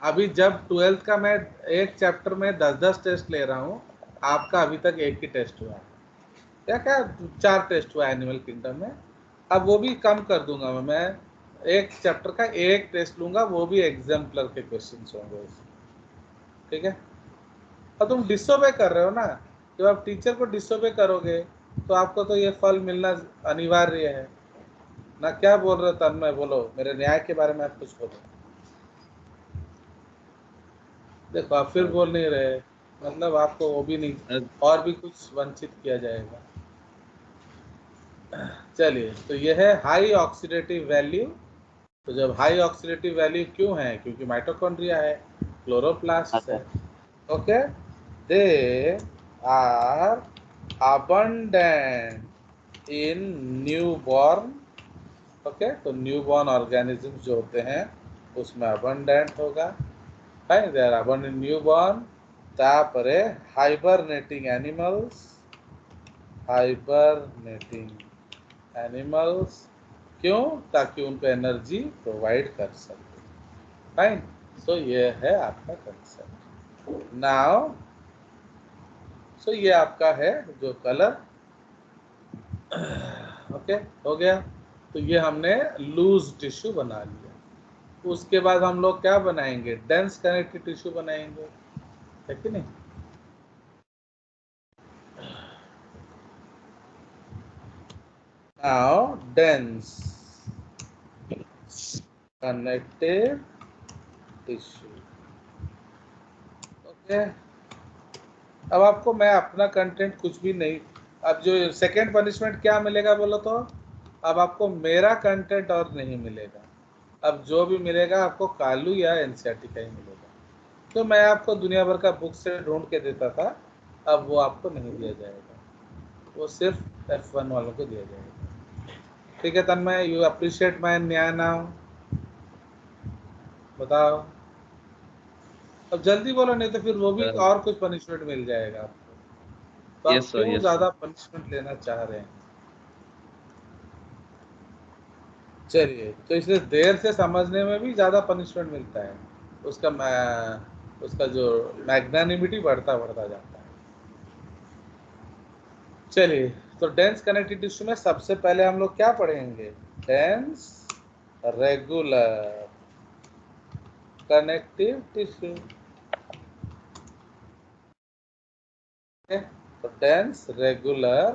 अभी जब 12th का मैं एक चैप्टर में 10-10 टेस्ट ले रहा हूँ, आपका अभी तक एक ही टेस्ट हुआ है, क्या क्या 4 टेस्ट हुआ एनिमल किंगडम में। अब वो भी कम कर दूंगा मैं एक चैप्टर का एक टेस्ट लूंगा, वो भी एग्जाम्पलर के क्वेश्चन होंगे उसमें, ठीक है। और तुम डिसोबे कर रहे हो ना, जब आप टीचर को डिसोबे करोगे तो आपको तो ये फल मिलना अनिवार्य है ना। क्या बोल रहे हो तन्मय? बोलो, मेरे न्याय के बारे में आप कुछ बोलो। देखो आप फिर बोल नहीं रहे, मतलब आपको वो भी नहीं, और भी कुछ वंचित किया जाएगा। चलिए, तो ये है हाई ऑक्सीडेटिव वैल्यू। तो जब हाई ऑक्सीडेटिव वैल्यू क्यों है? क्योंकि माइटोकॉन्ड्रिया है, क्लोरोप्लास्ट है, okay, they are abundant in newborn, okay, तो न्यूबॉर्न ऑर्गेनिज्म जो होते हैं उसमें abundant होगा, fine, they are abundant in newborn। तापरे हाइबरनेटिंग एनिमल्स, हाइबरनेटिंग एनिमल्स क्यों? ताकि उनको एनर्जी प्रोवाइड कर सके, फाइन। सो ये है आपका कंसेप्ट। नाउ सो ये आपका है जो कलर, ओके, हो गया। तो ये हमने लूज टिश्यू बना लिया। उसके बाद हम लोग क्या बनाएंगे? डेंस कनेक्टिव टिश्यू बनाएंगे, है कि नहीं? Now dense connective tissue, okay. अब आपको मैं अपना कंटेंट कुछ भी नहीं, अब जो सेकेंड पनिशमेंट क्या मिलेगा बोलो तो? अब आपको मेरा कंटेंट और नहीं मिलेगा, अब जो भी मिलेगा आपको कालू या एनसीईआरटी का ही मिलेगा। तो मैं आपको दुनिया भर का बुक से ढूंढ के देता था, अब वो आपको नहीं दिया जाएगा, वो सिर्फ F1 वालों को दिया जाएगा, ठीक है तन्मय? यू अप्रिशिएट माय न्याय नाउ? बताओ, अब जल्दी बोलो, नहीं तो फिर वो भी और कुछ पनिशमेंट मिल जाएगा आपको। तो आप क्यों ज्यादा पनिशमेंट लेना चाह रहे हैं? चलिए, तो इसलिए देर से समझने में भी ज्यादा पनिशमेंट मिलता है, उसका जो मैग्नानिमिटी बढ़ता बढ़ता जाता है। चलिए, तो डेंस कनेक्टिव टिश्यू में सबसे पहले हम लोग क्या पढ़ेंगे? Dense regular connective tissue. तो डेंस रेगुलर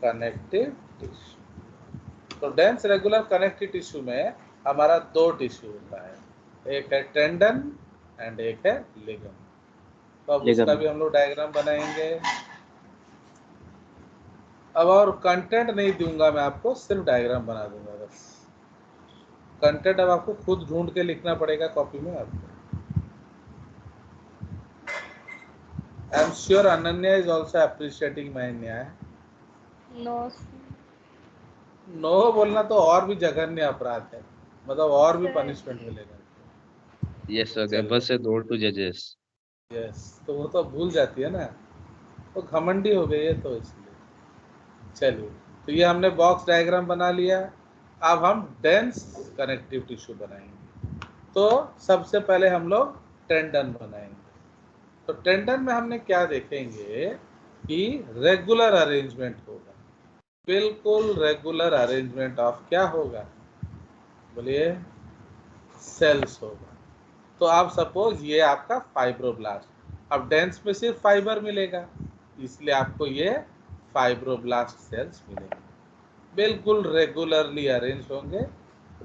कनेक्टिव टिश्यू। तो डेंस रेगुलर कनेक्टिव टिश्यू में हमारा दो टिश्यू होता है, एक है टेंडन एंड एक है लिगामेंट। तो अब उसका भी हम लोग डायग्राम बनाएंगे। अब और कंटेंट नहीं दूंगा मैं आपको, सिर्फ डायग्राम बना दूंगा बस। कंटेंट अब आपको खुद ढूंढ के लिखना पड़ेगा कॉपी में आपको। आई am sure Ananya is also appreciating my न्याय। नो बोलना तो और भी जघन्य अपराध है, मतलब और भी पनिशमेंट मिलेगा। Yes, sir. Never say no to judges. Yes, तो वो तो भूल जाती है ना, तो घमंडी हो गई है तो इसलिए। चलिए, तो ये हमने बॉक्स डायग्राम बना लिया। अब हम डेंस कनेक्टिव टिश्यू बनाएंगे। तो सबसे पहले हम लोग टेंडन बनाएंगे। तो टेंडन में हमने क्या देखेंगे कि रेगुलर अरेंजमेंट होगा, बिल्कुल रेगुलर अरेंजमेंट ऑफ क्या होगा, बोलिए, सेल्स होगा। तो आप सपोज ये आपका फाइब्रोब्लास्ट, अब डेंस में सिर्फ फाइबर मिलेगा, इसलिए आपको ये फाइब्रोब्लास्ट सेल्स मिलेंगे, बिल्कुल रेगुलरली अरेंज होंगे,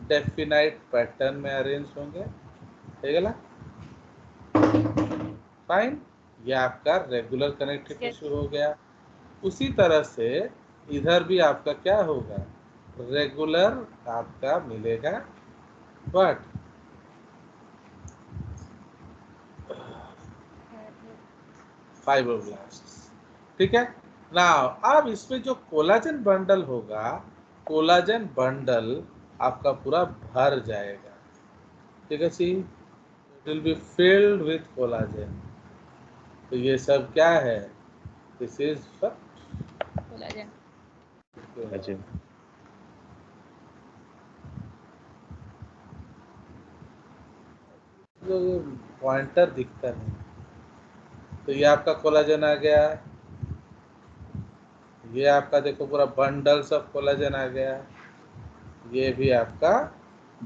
डेफिनाइट पैटर्न में अरेंज होंगे। ठीक है ना? फाइन, ये आपका रेगुलर कनेक्टिव टिश्यू हो गया। उसी तरह से इधर भी आपका क्या होगा, रेगुलर आपका मिलेगा, बट फाइब्रोब्लास्ट। ठीक है ना? अब इसमें जो कोलाजन बंडल होगा, कोलाजन बंडल आपका पूरा भर जाएगा। ठीक है see, it will be filled with collagen. तो ये सब क्या है? This is collagen. Imagine. जो पॉइंटर दिखता नहीं, तो ये आपका कोलाजन आ गया। ये आपका देखो पूरा बंडल्स ऑफ कोलाजन आ गया। ये भी आपका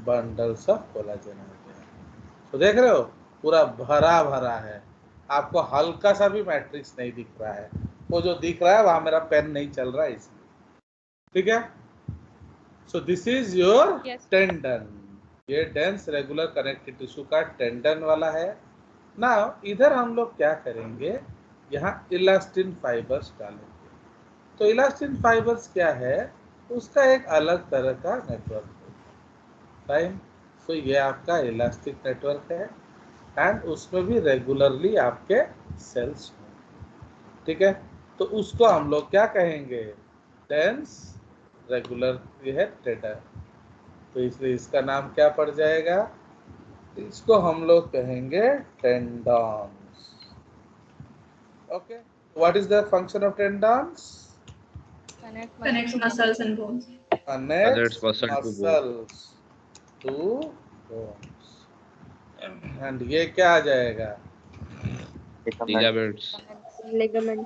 बंडल्स ऑफ कोलाजन आ गया। तो देख रहे हो, पूरा भरा भरा है, आपको हल्का सा भी मैट्रिक्स नहीं दिख रहा है। वो जो दिख रहा है वहां मेरा पेन नहीं चल रहा है इसलिए। ठीक है? सो दिस इज योर टेंडन। ये डेंस रेगुलर कनेक्टिव टिश्यू का टेंडन वाला है ना। इधर हम लोग क्या करेंगे, यहाँ इलास्टिन फाइबर्स डालेंगे। तो इलास्टिन फाइबर्स क्या है, उसका एक अलग तरह का नेटवर्क है। फाइन, तो ये आपका इलास्टिक नेटवर्क है एंड उसमें भी रेगुलरली आपके सेल्स होंगे। ठीक है? तो उसको हम लोग क्या कहेंगे, डेंस रेगुलर, ये है टेंडन। तो इसलिए इसका नाम क्या पड़ जाएगा, इसको हम लोग कहेंगे tendons. Okay, what is the function of tendons? Connects muscles and bones. Connects muscle to bone. muscles to bones. And ये क्या आ जाएगा, Ligaments. Ligament.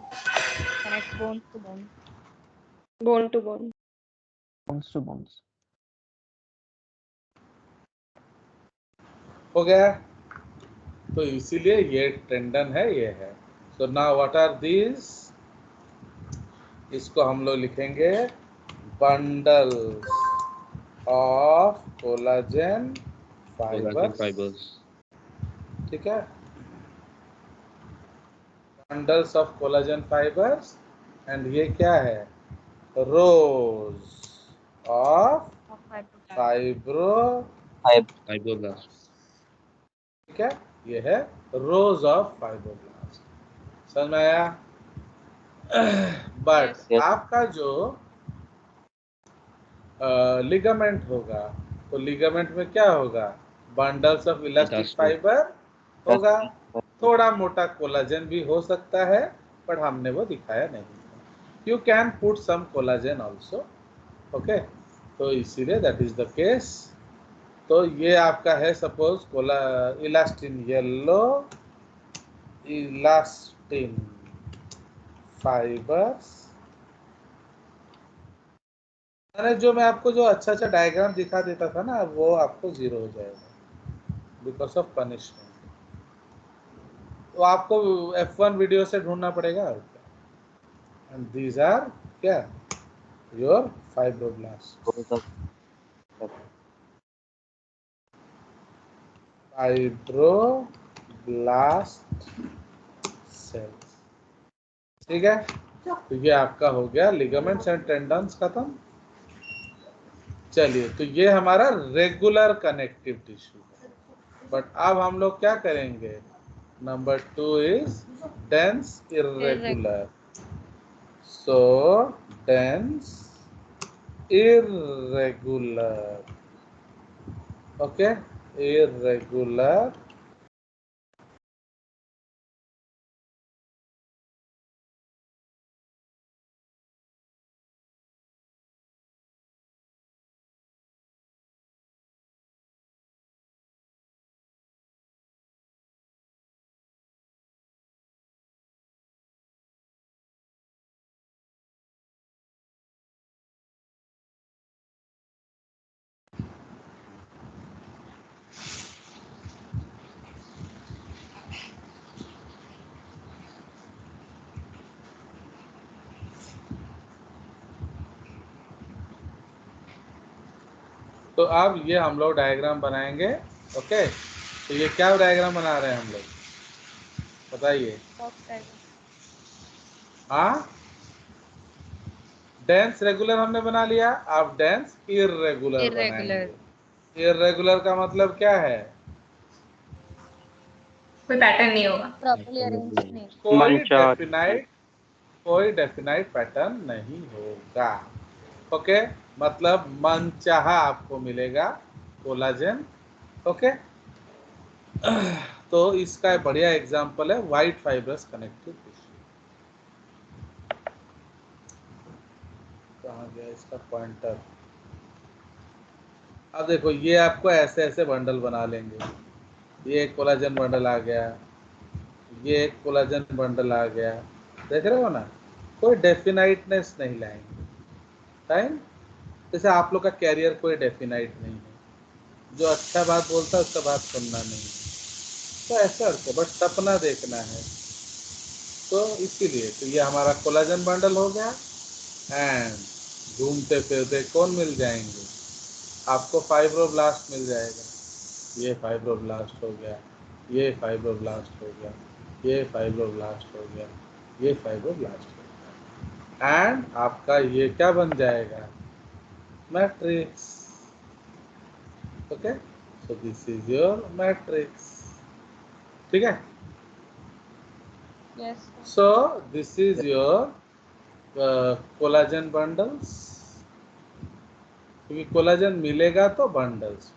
Connect bone to bone. Bone to bone. bones to bones. हो गया। तो इसीलिए ये tendon है, ये है। So now what are these, इसको हम लोग लिखेंगे bundles of collagen Collagen fibres. fibers. ठीक है, bundles of collagen fibres. And ये क्या है, रोज ऑफ फाइब्रो, Fibroblasts. ठीक है, ये है रोज ऑफ फाइब्रोब्लास्ट। समझ में आया? बट आपका जो लिगामेंट होगा, तो लिगामेंट में क्या होगा, bundles of elastic Elastic. Fibre होगा, थोड़ा मोटा कोलाजन भी हो सकता है, पर हमने वो दिखाया नहीं। You can put some collagen also. Okay, तो इसीलिए दैट इज द केस। तो ये आपका है suppose elastin yellow, elastin fibres. मैंने जो मैं आपको जो अच्छा अच्छा डायग्राम दिखा देता था ना, वो आपको जीरो हो जाएगा बिकॉज ऑफ पनिशमेंट। तो आपको F1 वीडियो से ढूंढना पड़ेगा और क्या। एंड दीज आर क्या योर फाइब्रोब्लास्ट, फाइब्रोब्लास्ट सेल्स। ठीक है, तो ये आपका हो गया लिगामेंट्स एंड टेंडन्स खत्म। चलिए, तो ये हमारा रेगुलर कनेक्टिव टिश्यू है। बट अब हम लोग क्या करेंगे, number 2 is dense irregular. So dense irregular, okay, irregular तो अब ये हम लोग डायग्राम बनाएंगे। ओके, तो ये क्या डायग्राम बना रहे हैं हम लोग, बताइए। हाँ, डेंस रेगुलर हमने बना लिया, अब डेंस इर्रेगुलर बनाएंगे। इर्रेगुलर का मतलब क्या है, कोई पैटर्न नहीं होगा, प्रॉपर्ली अरेंज नहीं। कोई डेफिनाइट पैटर्न नहीं होगा। ओके, मतलब मनचाहा आपको मिलेगा कोलाजन। ओके, तो इसका एक बढ़िया एग्जांपल है व्हाइट फाइब्रस कनेक्टिव टिश्यू। कहाँ गया इसका पॉइंटर। अब देखो, ये आपको ऐसे ऐसे बंडल बना लेंगे। ये एक कोलाजन बंडल आ गया, ये एक कोलाजन बंडल आ गया, देख रहे हो ना, कोई डेफिनाइटनेस नहीं लाएंगे। टाइम जैसे आप लोग का कैरियर कोई डेफिनाइट नहीं है, जो अच्छा बात बोलता है उसका बात सुनना नहीं है, तो ऐसा अर्थ है, बट सपना देखना है। तो इसीलिए तो ये हमारा कोलाजन बंडल हो गया। एंड घूमते फिरते कौन मिल जाएंगे आपको, फाइब्रोब्लास्ट मिल जाएगा। ये फाइब्रोब्लास्ट हो गया, ये फाइब्रोब्लास्ट हो गया, ये फाइब्रोब्लास्ट हो गया, ये फाइब्रोब्लास्ट हो गया। एंड आपका ये क्या बन जाएगा, matrix. Okay, so this is your matrix. ठीक है, yes so this is your collagen bundles, क्योंकि कोलाजन मिलेगा तो bundles.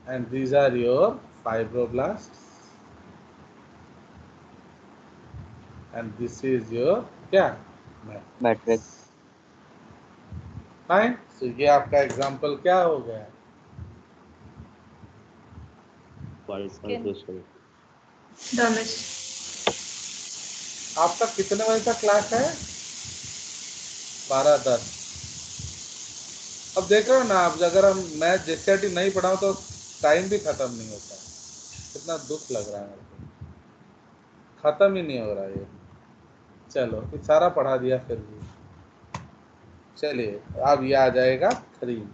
And these are your fibroblast and this is your क्या, मैट्रिक्स। फाइन, तो ये आपका एग्जांपल क्या हो गया, डर्मिस। आपका कितने बजे तक क्लास है, 12:10। अब देख रहे हो ना आप, अगर हम मैं JCRT नहीं पढ़ाऊँ तो टाइम भी खत्म नहीं होता। कितना दुख लग रहा है मेरे को, खत्म ही नहीं हो रहा ये। चलो, फिर सारा पढ़ा दिया फिर भी। चलिए, अब ये आ जाएगा 3।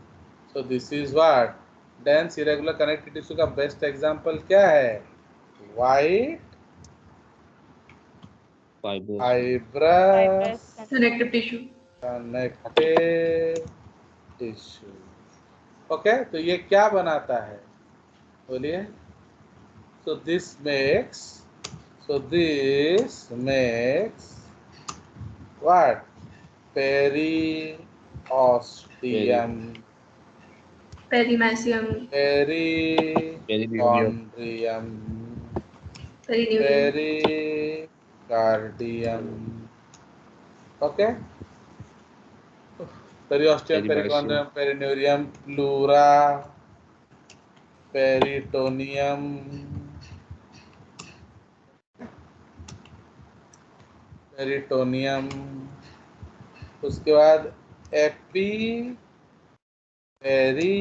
सो this is what, dense irregular connective tissue का बेस्ट एग्जांपल क्या है, white fibrous connective tissue. Connective tissue. Okay, तो ये क्या बनाता है, बोलिए। So this makes what, periosteum, perimysium, perichondrium, perineurium, pericardium. Okay, periosteum, perichondrium, perineurium, pleura, peritoneum, peritoneum, उसके बाद epi, peri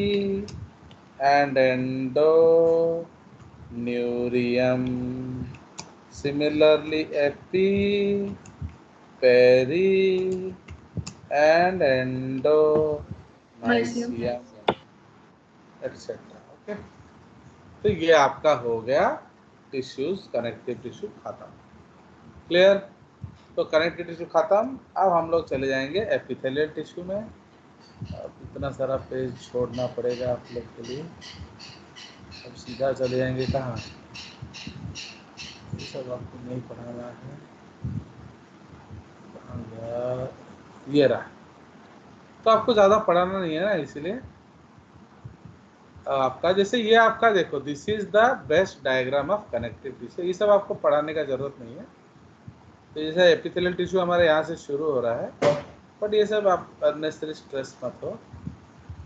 and endoneurium. Similarly, epi, peri and endomysium etc. Okay, तो ये आपका हो गया टिश्यूज, कनेक्टिव टिश्यू खत्म. Clear? तो connective tissue खत्म. अब हम लोग चले जाएंगे एपिथेलियल टिश्यू में. अब इतना सारा पेज छोड़ना पड़ेगा आप लोग के लिए. अब सीधा चले जाएंगे कहाँ? ये सब आपको नहीं पढ़ाना है. कहाँ गया? ये रहा. तो आपको ज़्यादा पढ़ाना नहीं है ना, इसलिए आपका जैसे ये आपका देखो, this is the best diagram of connective tissue. ये सब आपको पढ़ाने का जरूरत नहीं है. तो जैसे एपिथेलियल टिश्यू हमारे यहाँ से शुरू हो रहा है, बट ये सब आप अननेसेसरी स्ट्रेस मत हो.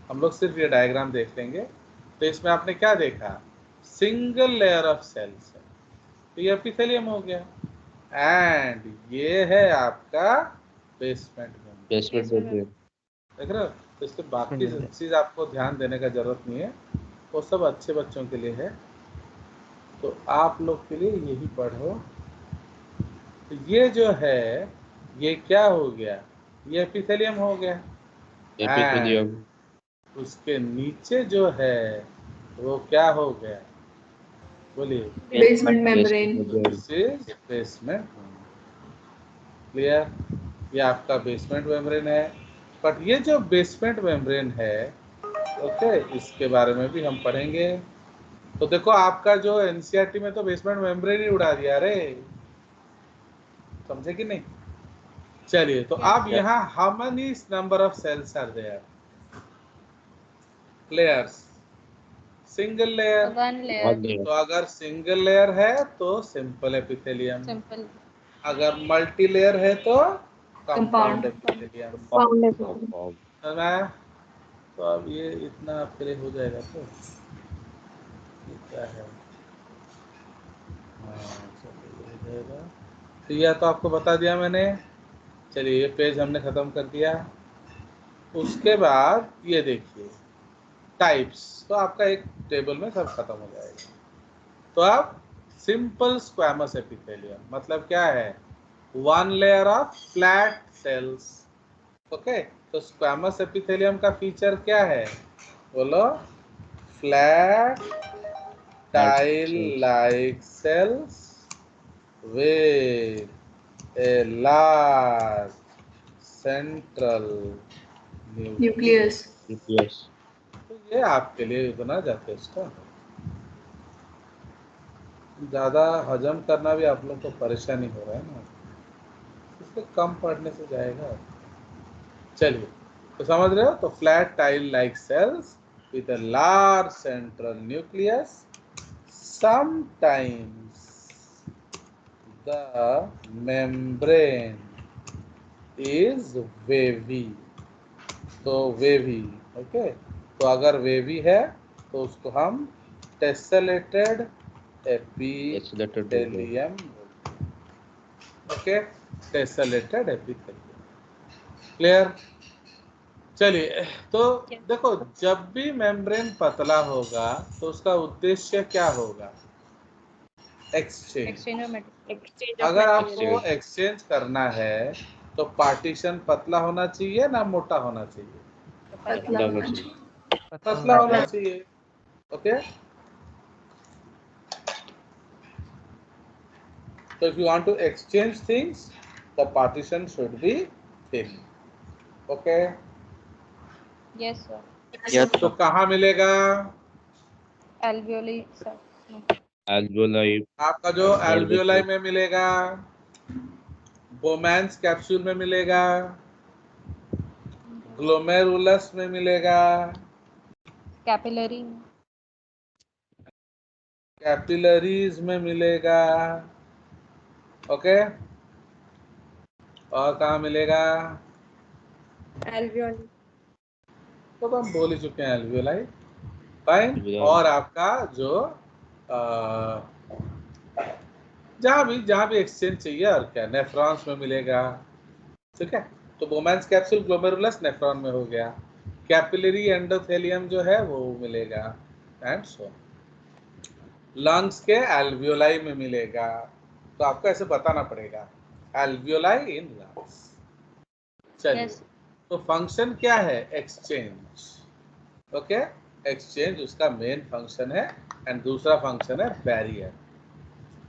हम लोग सिर्फ ये डायग्राम देख लेंगे. तो इसमें आपने क्या देखा? सिंगल लेयर ऑफ सेल्स है, तो ये एपिथेलियम हो गया. एंड ये है आपका बेसमेंट मेम्ब्रेन. देख रहे हो? तो इसके बाकी चीज आपको ध्यान देने का जरूरत नहीं है, वो सब अच्छे बच्चों के लिए है. तो आप लोग के लिए यही पढ़ो. तो ये जो है, ये क्या हो गया? ये एपिथेलियम हो गया. एपिथेलियम. उसके नीचे जो है वो क्या हो गया? बोलिए. Basement membrane. This is basement. Clear? ये आपका बेसमेंट मेम्ब्रेन है. बट ये जो बेसमेंट मेम्ब्रेन है, ओके, इसके बारे में भी हम पढ़ेंगे. तो देखो आपका जो एनसीईआरटी में तो बेसमेंट मेम्ब्रेन ही उड़ा दिया रे, समझे कि नहीं? चलिए, तो अब यहाँ how many number of cells are there? Layers. Single layer. One layer. तो अगर सिंगल लेयर है तो सिंपल एपिथेलियम. Simple. अगर मल्टी लेयर है तो कंपाउंड Compound. एपिथेलियम. तो अब ये इतना आपके लिए हो जाएगा. तो ये क्या है? हाँ, चलिए, ये हो जाएगा. तो यह तो आपको बता दिया मैंने. चलिए, ये पेज हमने ख़त्म कर दिया. उसके बाद ये देखिए टाइप्स. तो आपका एक टेबल में सब खत्म हो जाएगा. तो अब सिंपल स्क्वैमस एपिथेलियम मतलब क्या है? One layer of flat cells. Okay, तो स्क्वैमस एपिथेलियम का फीचर क्या है? बोलो. Flat tile like cells with a large central Nucleus. तो ये आपके लिए इतना यथेष्ट है. ज़्यादा हजम करना भी आप लोग को परेशानी हो रहा है ना, इससे कम पढ़ने से जाएगा. चलिए, तो समझ रहे हो? तो flat tile like cells with a large central nucleus. Sometimes the membrane is wavy. तो wavy, ओके. तो अगर wavy है तो उसको हम tessellated epithelium. Okay, tessellated epithelium. Clear? चलिए, तो देखो, जब भी मेम्ब्रेन पतला होगा तो उसका उद्देश्य क्या होगा? एक्सचेंज. Exchange of material. अगर आपको एक्सचेंज करना है तो पार्टीशन पतला होना चाहिए ना मोटा होना चाहिए? पतला होना चाहिए. Okay, so if you want to exchange things, the partition should be thin. Okay. Yes, sir. तो कहाँ मिलेगा? Alveoli, sir. No. Alveoli. आपका जो एल्वियोलाई में मिलेगा, बोमैंस कैप्सूल में मिलेगा, ग्लोमेरुलस में मिलेगा, Capillary. कैपिलरीज में मिलेगा. ओके, और कहाँ मिलेगा? एल्वियोली. तो हम बोल ही चुके हैं एल्वियोलाई. फाइन। और आपका जो जहाँ भी एक्सचेंज चाहिए और क्या, नेफ्रॉन्स में मिलेगा, ठीक है। तो बोमैंस कैप्सूल ग्लोमेरुलस नेफ्रॉन में हो गया, कैपिलरी एंडोथेलियम जो है वो मिलेगा, एंड सो लंग्स के एल्वियोलाई में मिलेगा। तो आपको ऐसे बताना पड़ेगा एल्वियोलाई इन लंग्स। चलिए Yes. तो फंक्शन क्या है, एक्सचेंज, ओके। एक्सचेंज उसका मेन फंक्शन है, एंड दूसरा फंक्शन है बैरियर।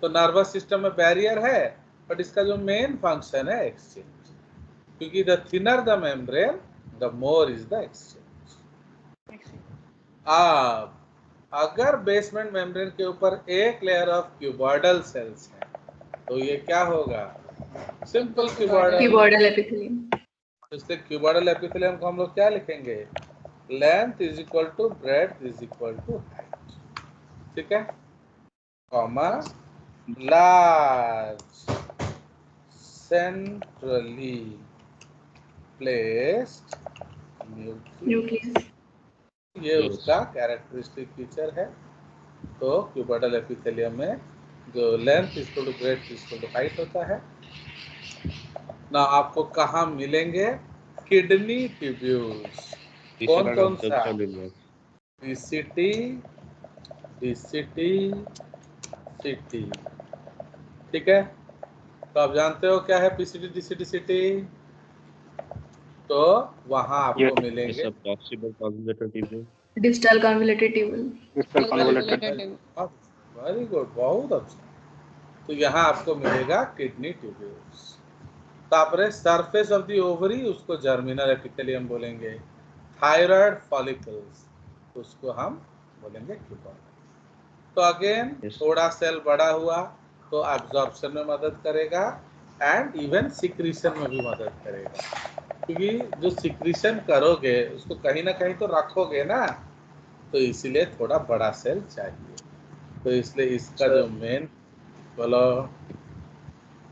तो नर्वस सिस्टम में बैरियर है, बट इसका जो मेन फंक्शन है एक्सचेंज, क्योंकि the thinner the membrane the more is the exchange. अब अगर बेसमेंट मेम्ब्रेन के ऊपर एक लेयर ऑफ क्यूबॉइडल सेल्स है तो ये क्या होगा, सिंपल क्यूबॉइडल। Cuboidal epithelium. इसलिए क्यूबॉइडल एपिथेलियम को हम लोग क्या लिखेंगे, length is equal to breadth is equal to height, ठीक है, comma large centrally placed nucleus, ये उसका कैरेक्टरिस्टिक फीचर है। तो क्यूबॉइडल एपिथेलियम में जो length is equal to breadth is equal to height होता है ना। आपको कहाँ मिलेंगे, किडनी ट्यूब्यूल्स, कौन सा, डीसीटी, डीसीटी, सीटी, ठीक है। तो आप जानते हो क्या है पीसीटी डीसीटी सीटी, तो वहां आपको मिलेंगे Distal convoluted tubule. Very good, बहुत अच्छा। तो यहाँ आपको मिलेगा किडनी ट्यूब्यूल्स। तापरे सरफेस ऑफ द ओवरी उसको जर्मिनल एपिथेलियम बोलेंगे, थायराइड फॉलिकल्स उसको हम बोलेंगे क्यूबॉइडल। तो अगेन थोड़ा सेल बड़ा हुआ तो एब्जॉर्प्शन में मदद करेगा, एंड इवन सिक्रीशन में भी मदद करेगा, क्योंकि जो सिक्रीशन करोगे उसको कहीं ना कहीं तो रखोगे ना, तो इसीलिए थोड़ा बड़ा सेल चाहिए। तो इसलिए इसका जो मेन, बोलो,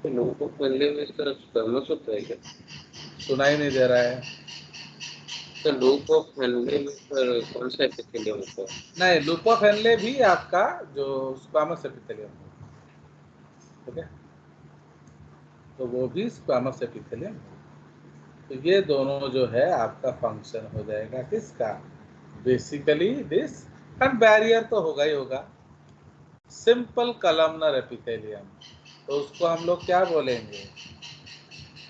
लोगों को पहले में इसका स्पर्मोसोप है क्या? सुनाई नहीं दे रहा है। तो लूप ऑफ हेनले में पर कौन सा एपिथेलियम होता है? नहीं, लूप ऑफ हेनले भी आपका जो स्क्वामस एपिथेलियम है, ठीक है, तो वो भी स्क्वामस एपिथेलियम है। तो ये दोनों जो है आपका फंक्शन हो जाएगा किसका, बेसिकली दिस, एंड बैरियर तो होगा ही होगा। सिंपल कलमनर एपिथेलियम, तो उसको हम लोग क्या बोलेंगे,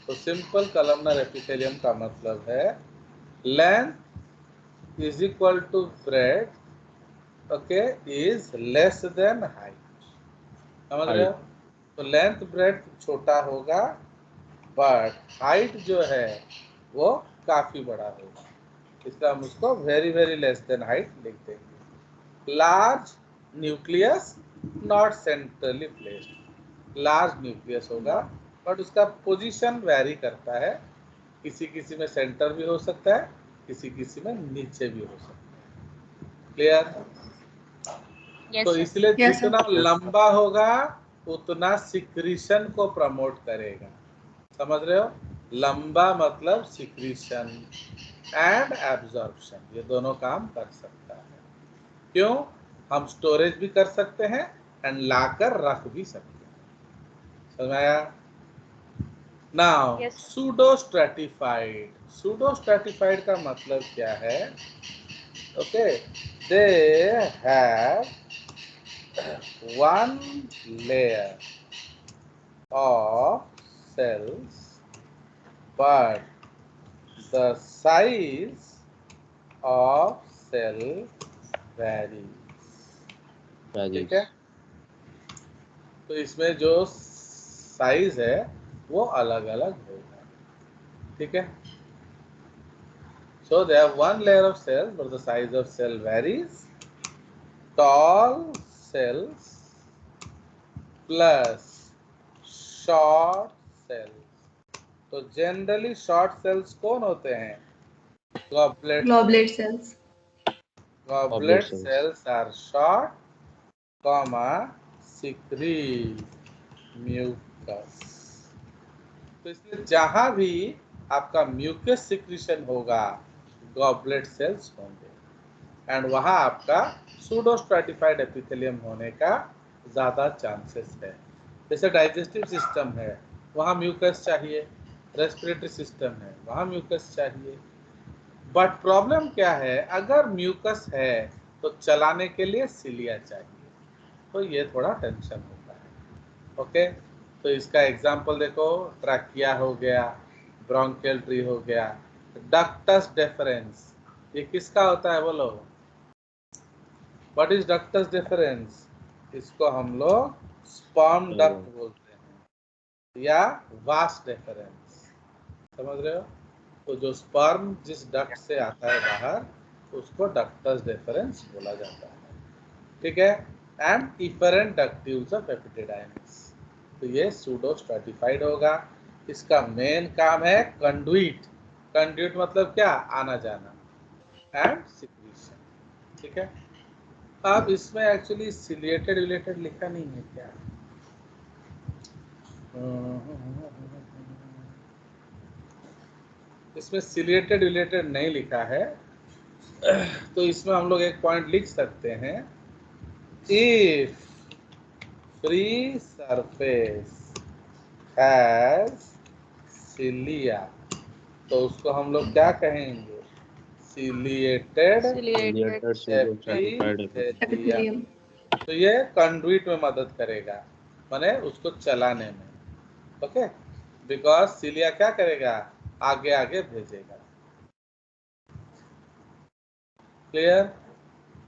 तो सिंपल कलमनर एपिथेलियम का मतलब है length is equal to breadth, okay, is less than height, समझ रहे हो। तो लेंथ ब्रेड्थ छोटा होगा, बट हाइट जो है वो काफी बड़ा होगा, इसलिए हम उसको very very less than height लिख देंगे। Large nucleus not centrally placed, large nucleus होगा, बट उसका पोजीशन वेरी करता है, किसी किसी में सेंटर भी हो सकता है, किसी किसी में नीचे भी हो सकता है। क्लियर? तो इसलिए जितना लंबा होगा उतना सिक्रीशन को प्रमोट करेगा, समझ रहे हो। लंबा मतलब सिक्रीशन एंड एब्जॉर्प्शन, ये दोनों काम कर सकता है। क्यों, हम स्टोरेज भी कर सकते हैं एंड लाकर रख भी सकते हैं, समझ आया। Now pseudo stratified, pseudo stratified का मतलब क्या है, okay, they have one layer of cells, but the size of cell varies, ठीक है। तो इसमें जो साइज है वो अलग अलग होगा, ठीक है। So they have one layer of cells, but the size of cell varies. Tall cells plus short cells, तो जनरली शॉर्ट सेल्स कौन होते हैं, Globulate cells. Goblet cells are short, comma, secrete mucus। तो इसलिए जहां भी आपका म्यूकस सिक्रीशन होगा गॉबलेट सेल्स होंगे, एंड वहाँ आपका सूडो स्ट्रैटिफाइड एपिथेलियम होने का ज़्यादा चांसेस है। जैसे डाइजेस्टिव सिस्टम है, वहाँ म्यूकस चाहिए, रेस्पिरेटरी सिस्टम है, वहाँ म्यूकस चाहिए। बट प्रॉब्लम क्या है, अगर म्यूकस है तो चलाने के लिए सिलिया चाहिए, तो ये थोड़ा टेंशन होता है। ओके, तो इसका एग्जाम्पल देखो, ट्रैकिया हो गया, ब्रोंकियल ट्री हो गया, डक्टस डेफरेंस, ये किसका होता है बोलो? What is ductus deference? इसको हम लोग स्पर्म डक्ट बोलते हैं या वास डेफरेंस, समझ रहे हो? तो जो स्पर्म जिस डक्ट से आता है बाहर, उसको डक्टस डेफरेंस बोला जाता है, ठीक है। एंड इफरेंट डक्टिव्स ऑफ एपिथेलियम्स, तो ये सूडो स्ट्रैटिफाइड होगा। इसका मेन काम है कंडुइट। कंडुइट मतलब क्या? आना जाना एंड सिक्रीशन, ठीक है। अब इसमें एक्चुअली सिलिएटेड रिलेटेड लिखा नहीं है क्या? इसमें सिलिएटेड रिलेटेड नहीं लिखा है, तो इसमें हम लोग एक पॉइंट लिख सकते हैं, if free surface has cilia, तो उसको हम लोग क्या कहेंगे? Ciliated epithelium. तो ये कंडुइट में मदद करेगा, माने उसको चलाने में, ओके, बिकॉज सिलिया क्या करेगा? आगे आगे भेजेगा। क्लियर?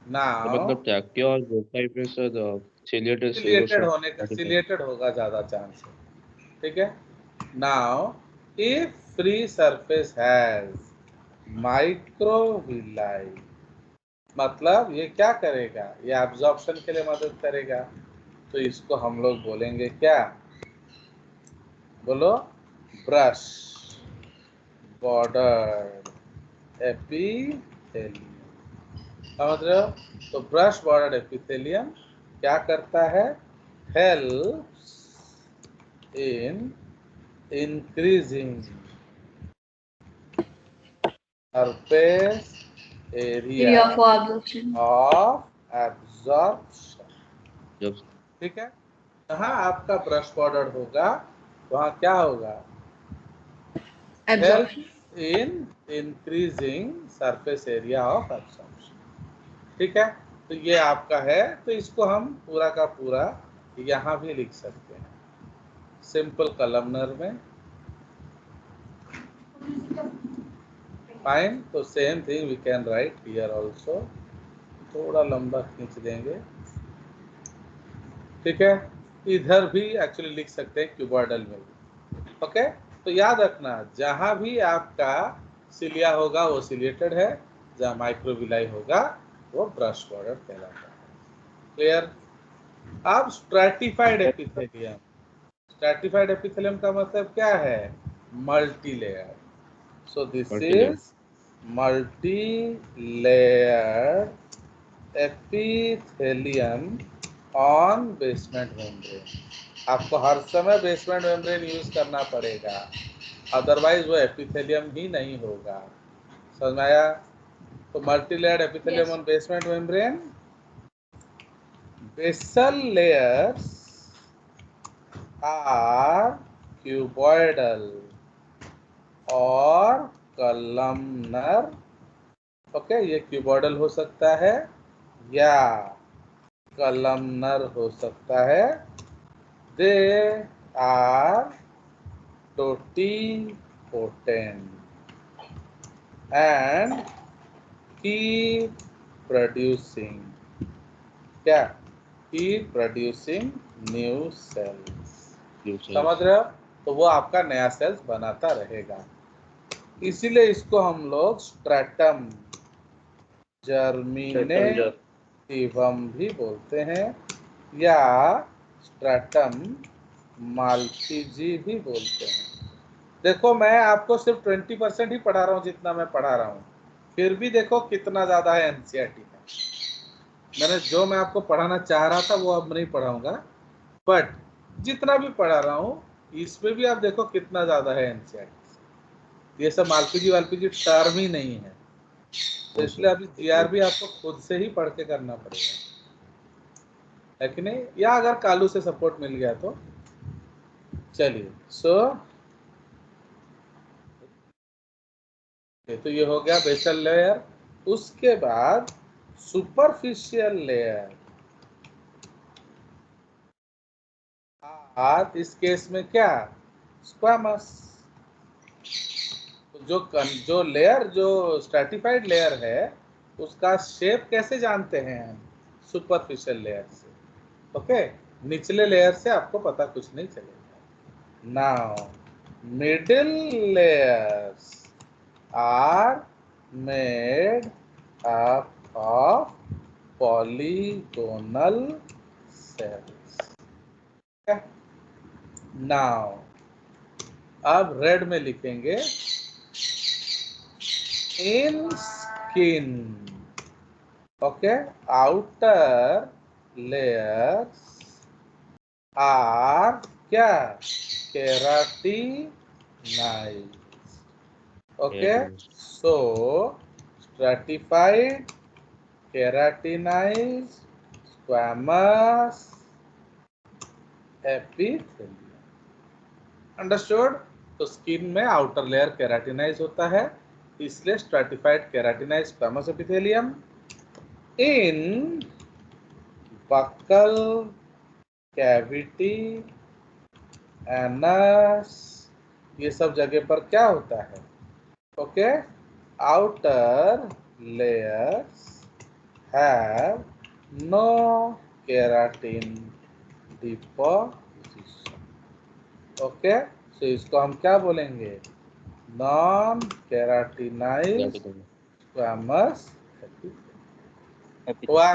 नाउ मतलब ट्रैकिया और ब्रोंकाई में सर सिलिएटेड होने का, सिलिएटेड होगा ज्यादा चांस है, ठीक है। Now if free surface has microvilli, मतलब ये क्या करेगा? ये एब्जॉर्प्शन के लिए मदद करेगा, तो इसको हम लोग बोलेंगे क्या? बोलो, ब्रश बॉर्डर एपिथेलियम, समझ रहे हो? तो ब्रश बॉर्डर एपिथेलियम क्या करता है? Helps in increasing surface area for absorption. Of absorption, जब ठीक है। जहाँ आपका ब्रश बॉर्डर होगा वहाँ क्या होगा? Absorption. In increasing surface area of absorption, ठीक है। तो ये आपका है, तो इसको हम पूरा का पूरा यहाँ भी लिख सकते हैं सिंपल कलमनर में। फाइन, तो same thing we can write here also, थोड़ा लंबा खींच देंगे, ठीक है। इधर भी एक्चुअली लिख सकते हैं क्यूबॉइडल में भी, ओके। तो याद रखना, जहां भी आपका सिलिया होगा वो सिलिएटेड है, जहां माइक्रोविलाई होगा वो ब्रश बॉर्डर कहलाता है। क्लियर? अब स्ट्रैटिफाइड एपिथेलियम, स्ट्रैटिफाइड एपिथेलियम का मतलब क्या है? Multi layer. So this is multi layer epithelium on basement membrane. आपको हर समय बेसमेंट मेम्ब्रेन यूज करना पड़ेगा, अदरवाइज वो एपिथेलियम ही नहीं होगा। समझ में आया? तो multi layered epithelium on basement membrane, basal layers are cuboidal और columnar, ओके। ये क्यूबॉइडल हो सकता है या कलमनर हो सकता है। They are totipotent and keep producing, क्या? कीप प्रोड्यूसिंग न्यू सेल्स, समझ रहे हो? तो वो आपका नया सेल्स बनाता रहेगा, इसीलिए इसको हम लोग स्ट्रैटम जर्मिनेटिवम भी बोलते हैं या स्ट्रैटम माल्पीजी भी बोलते हैं। देखो, मैं आपको सिर्फ 20% ही पढ़ा रहा हूँ जितना मैं पढ़ा रहा हूँ, फिर भी देखो कितना ज़्यादा है एनसीईआरटी में। मैंने जो मैं आपको पढ़ाना चाह रहा था वो अब नहीं पढ़ाऊंगा, बट जितना भी पढ़ा रहा हूँ इसमें भी आप देखो कितना ज़्यादा है एनसीईआरटी। ये सब मालपीजी वालपीजी टर्म ही नहीं है, तो इसलिए अभी जीआरबी आपको खुद से ही पढ़ के करना पड़ेगा, है कि नहीं? या अगर कालू से सपोर्ट मिल गया तो चलिए। तो ये हो गया बेसल लेयर। उसके बाद सुपरफिशियल लेयर। आज इस केस में क्या, स्क्वामस। जो लेयर, जो स्ट्रैटिफाइड लेयर है, उसका शेप कैसे जानते हैं हम? सुपरफिशियल लेयर से। ओके, निचले लेयर से आपको पता कुछ नहीं चलेगा। Now middle layers are made up of polygonal cells. Now अब रेड में लिखेंगे in skin. Okay, outer layers are क्या, keratinize. Okay, so stratified, keratinized, squamous epithelium. Understood? तो स्किन में आउटर लेयर केराटिनाइज होता है, इसलिए stratified keratinize squamous epithelium. In buccal cavity, anus, ये सब जगह पर क्या होता है? Okay, outer layers have no keratin deposition. Okay, so इसको हम क्या बोलेंगे? Non keratinised squamous epithelium. हुआ?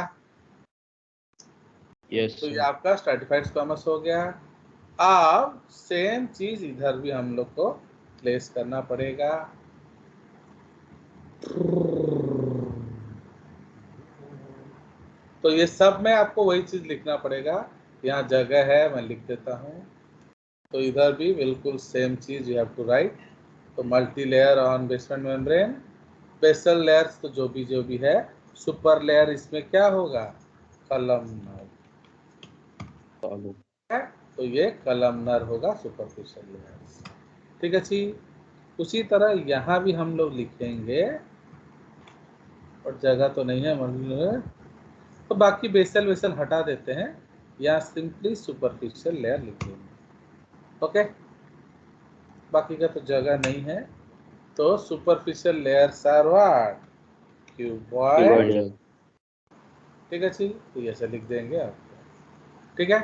यस तो ये आपका स्ट्रैटिफाइड स्क्वामस हो गया। अब सेम चीज इधर भी हम लोग को प्लेस करना पड़ेगा। तो ये सब में आपको वही चीज लिखना पड़ेगा। यहाँ जगह है, मैं लिख देता हूँ। तो इधर भी बिल्कुल सेम चीज यू हैव टू राइट। तो multi layer on basement membrane, basal layers तो जो भी है। सुपर लेयर इसमें क्या होगा? कलमनर। तो ये कलमनर होगा सुपरफिशियल लेयर्स। ठीक है जी। उसी तरह यहाँ भी हम लोग लिखेंगे, और जगह तो नहीं है मतलब, तो बाकी बेसल वेसल हटा देते हैं, या सिंपली सुपरफिशियल लेयर लिखेंगे। ओके, बाकी का तो जगह नहीं है। तो superficial layers are what? Cuboid. ठीक है जी, तो ऐसे लिख देंगे आपको। ठीक है।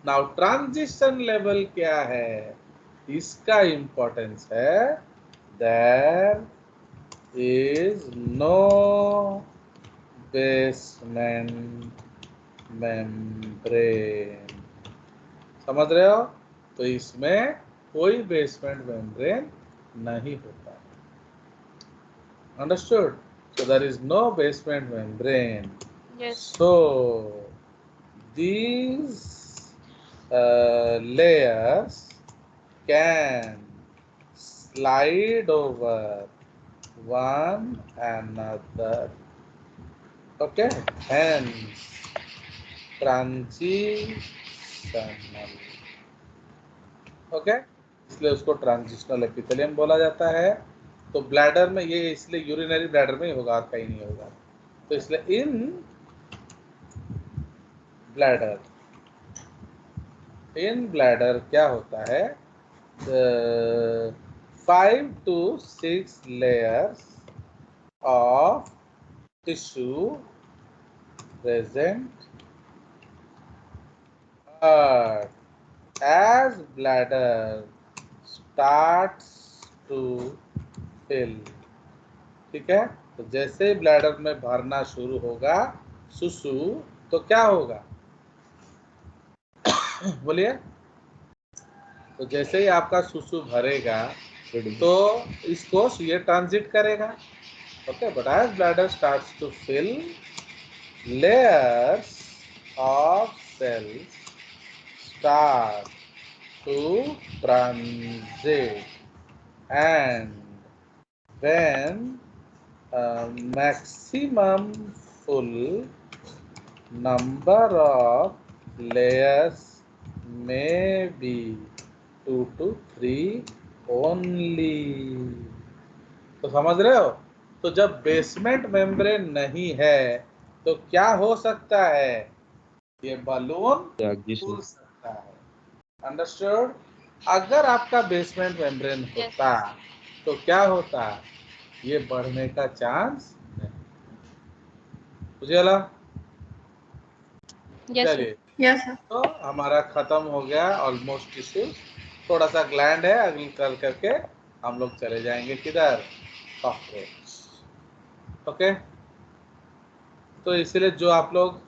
नाउ ट्रांजिशन लेवल क्या है? इसका इंपॉर्टेंस है there is no basement membrane. समझ रहे हो? तो इसमें कोई बेसमेंट मेम्ब्रेन नहीं होता। Understood? So there is no basement membrane. Yes. So these layers can slide over one another. Okay, hence transitional. Okay, इसलिए उसको ट्रांजिशनल एपिथेलियम बोला जाता है। तो ब्लैडर में ये इसलिए यूरिनरी ब्लैडर में ही होगा, और कहीं नहीं होगा। तो इसलिए इन ब्लैडर क्या होता है? 5 to 6 layers of tissue present, but as bladder starts to fill, ठीक है, तो जैसे ही ब्लैडर में भरना शुरू होगा सुसु, तो क्या होगा? बोलिए। तो जैसे ही आपका सुसु भरेगा तो इसको ये ट्रांजिट करेगा। Okay, but as bladder starts to fill, layers of cells start to transit and when maximum full number of layers may be 2 to 3 only। तो समझ रहे हो? तो जब बेसमेंट मेम्ब्रेन नहीं है तो क्या हो सकता है? ये बलून फूल सकता है। अंडरस्टूड? अगर आपका बेसमेंट मेम्ब्रेन होता तो क्या होता? ये बढ़ने का चांस नहीं। बुझेला? Yes, sir. चलिए, Yes, sir. तो हमारा खत्म हो गया ऑलमोस्ट टिश्यू। थोड़ा सा ग्लैंड है, अगली कल करके हम लोग चले जाएंगे किधर? कॉकरोच। ओके, तो इसलिए जो आप लोग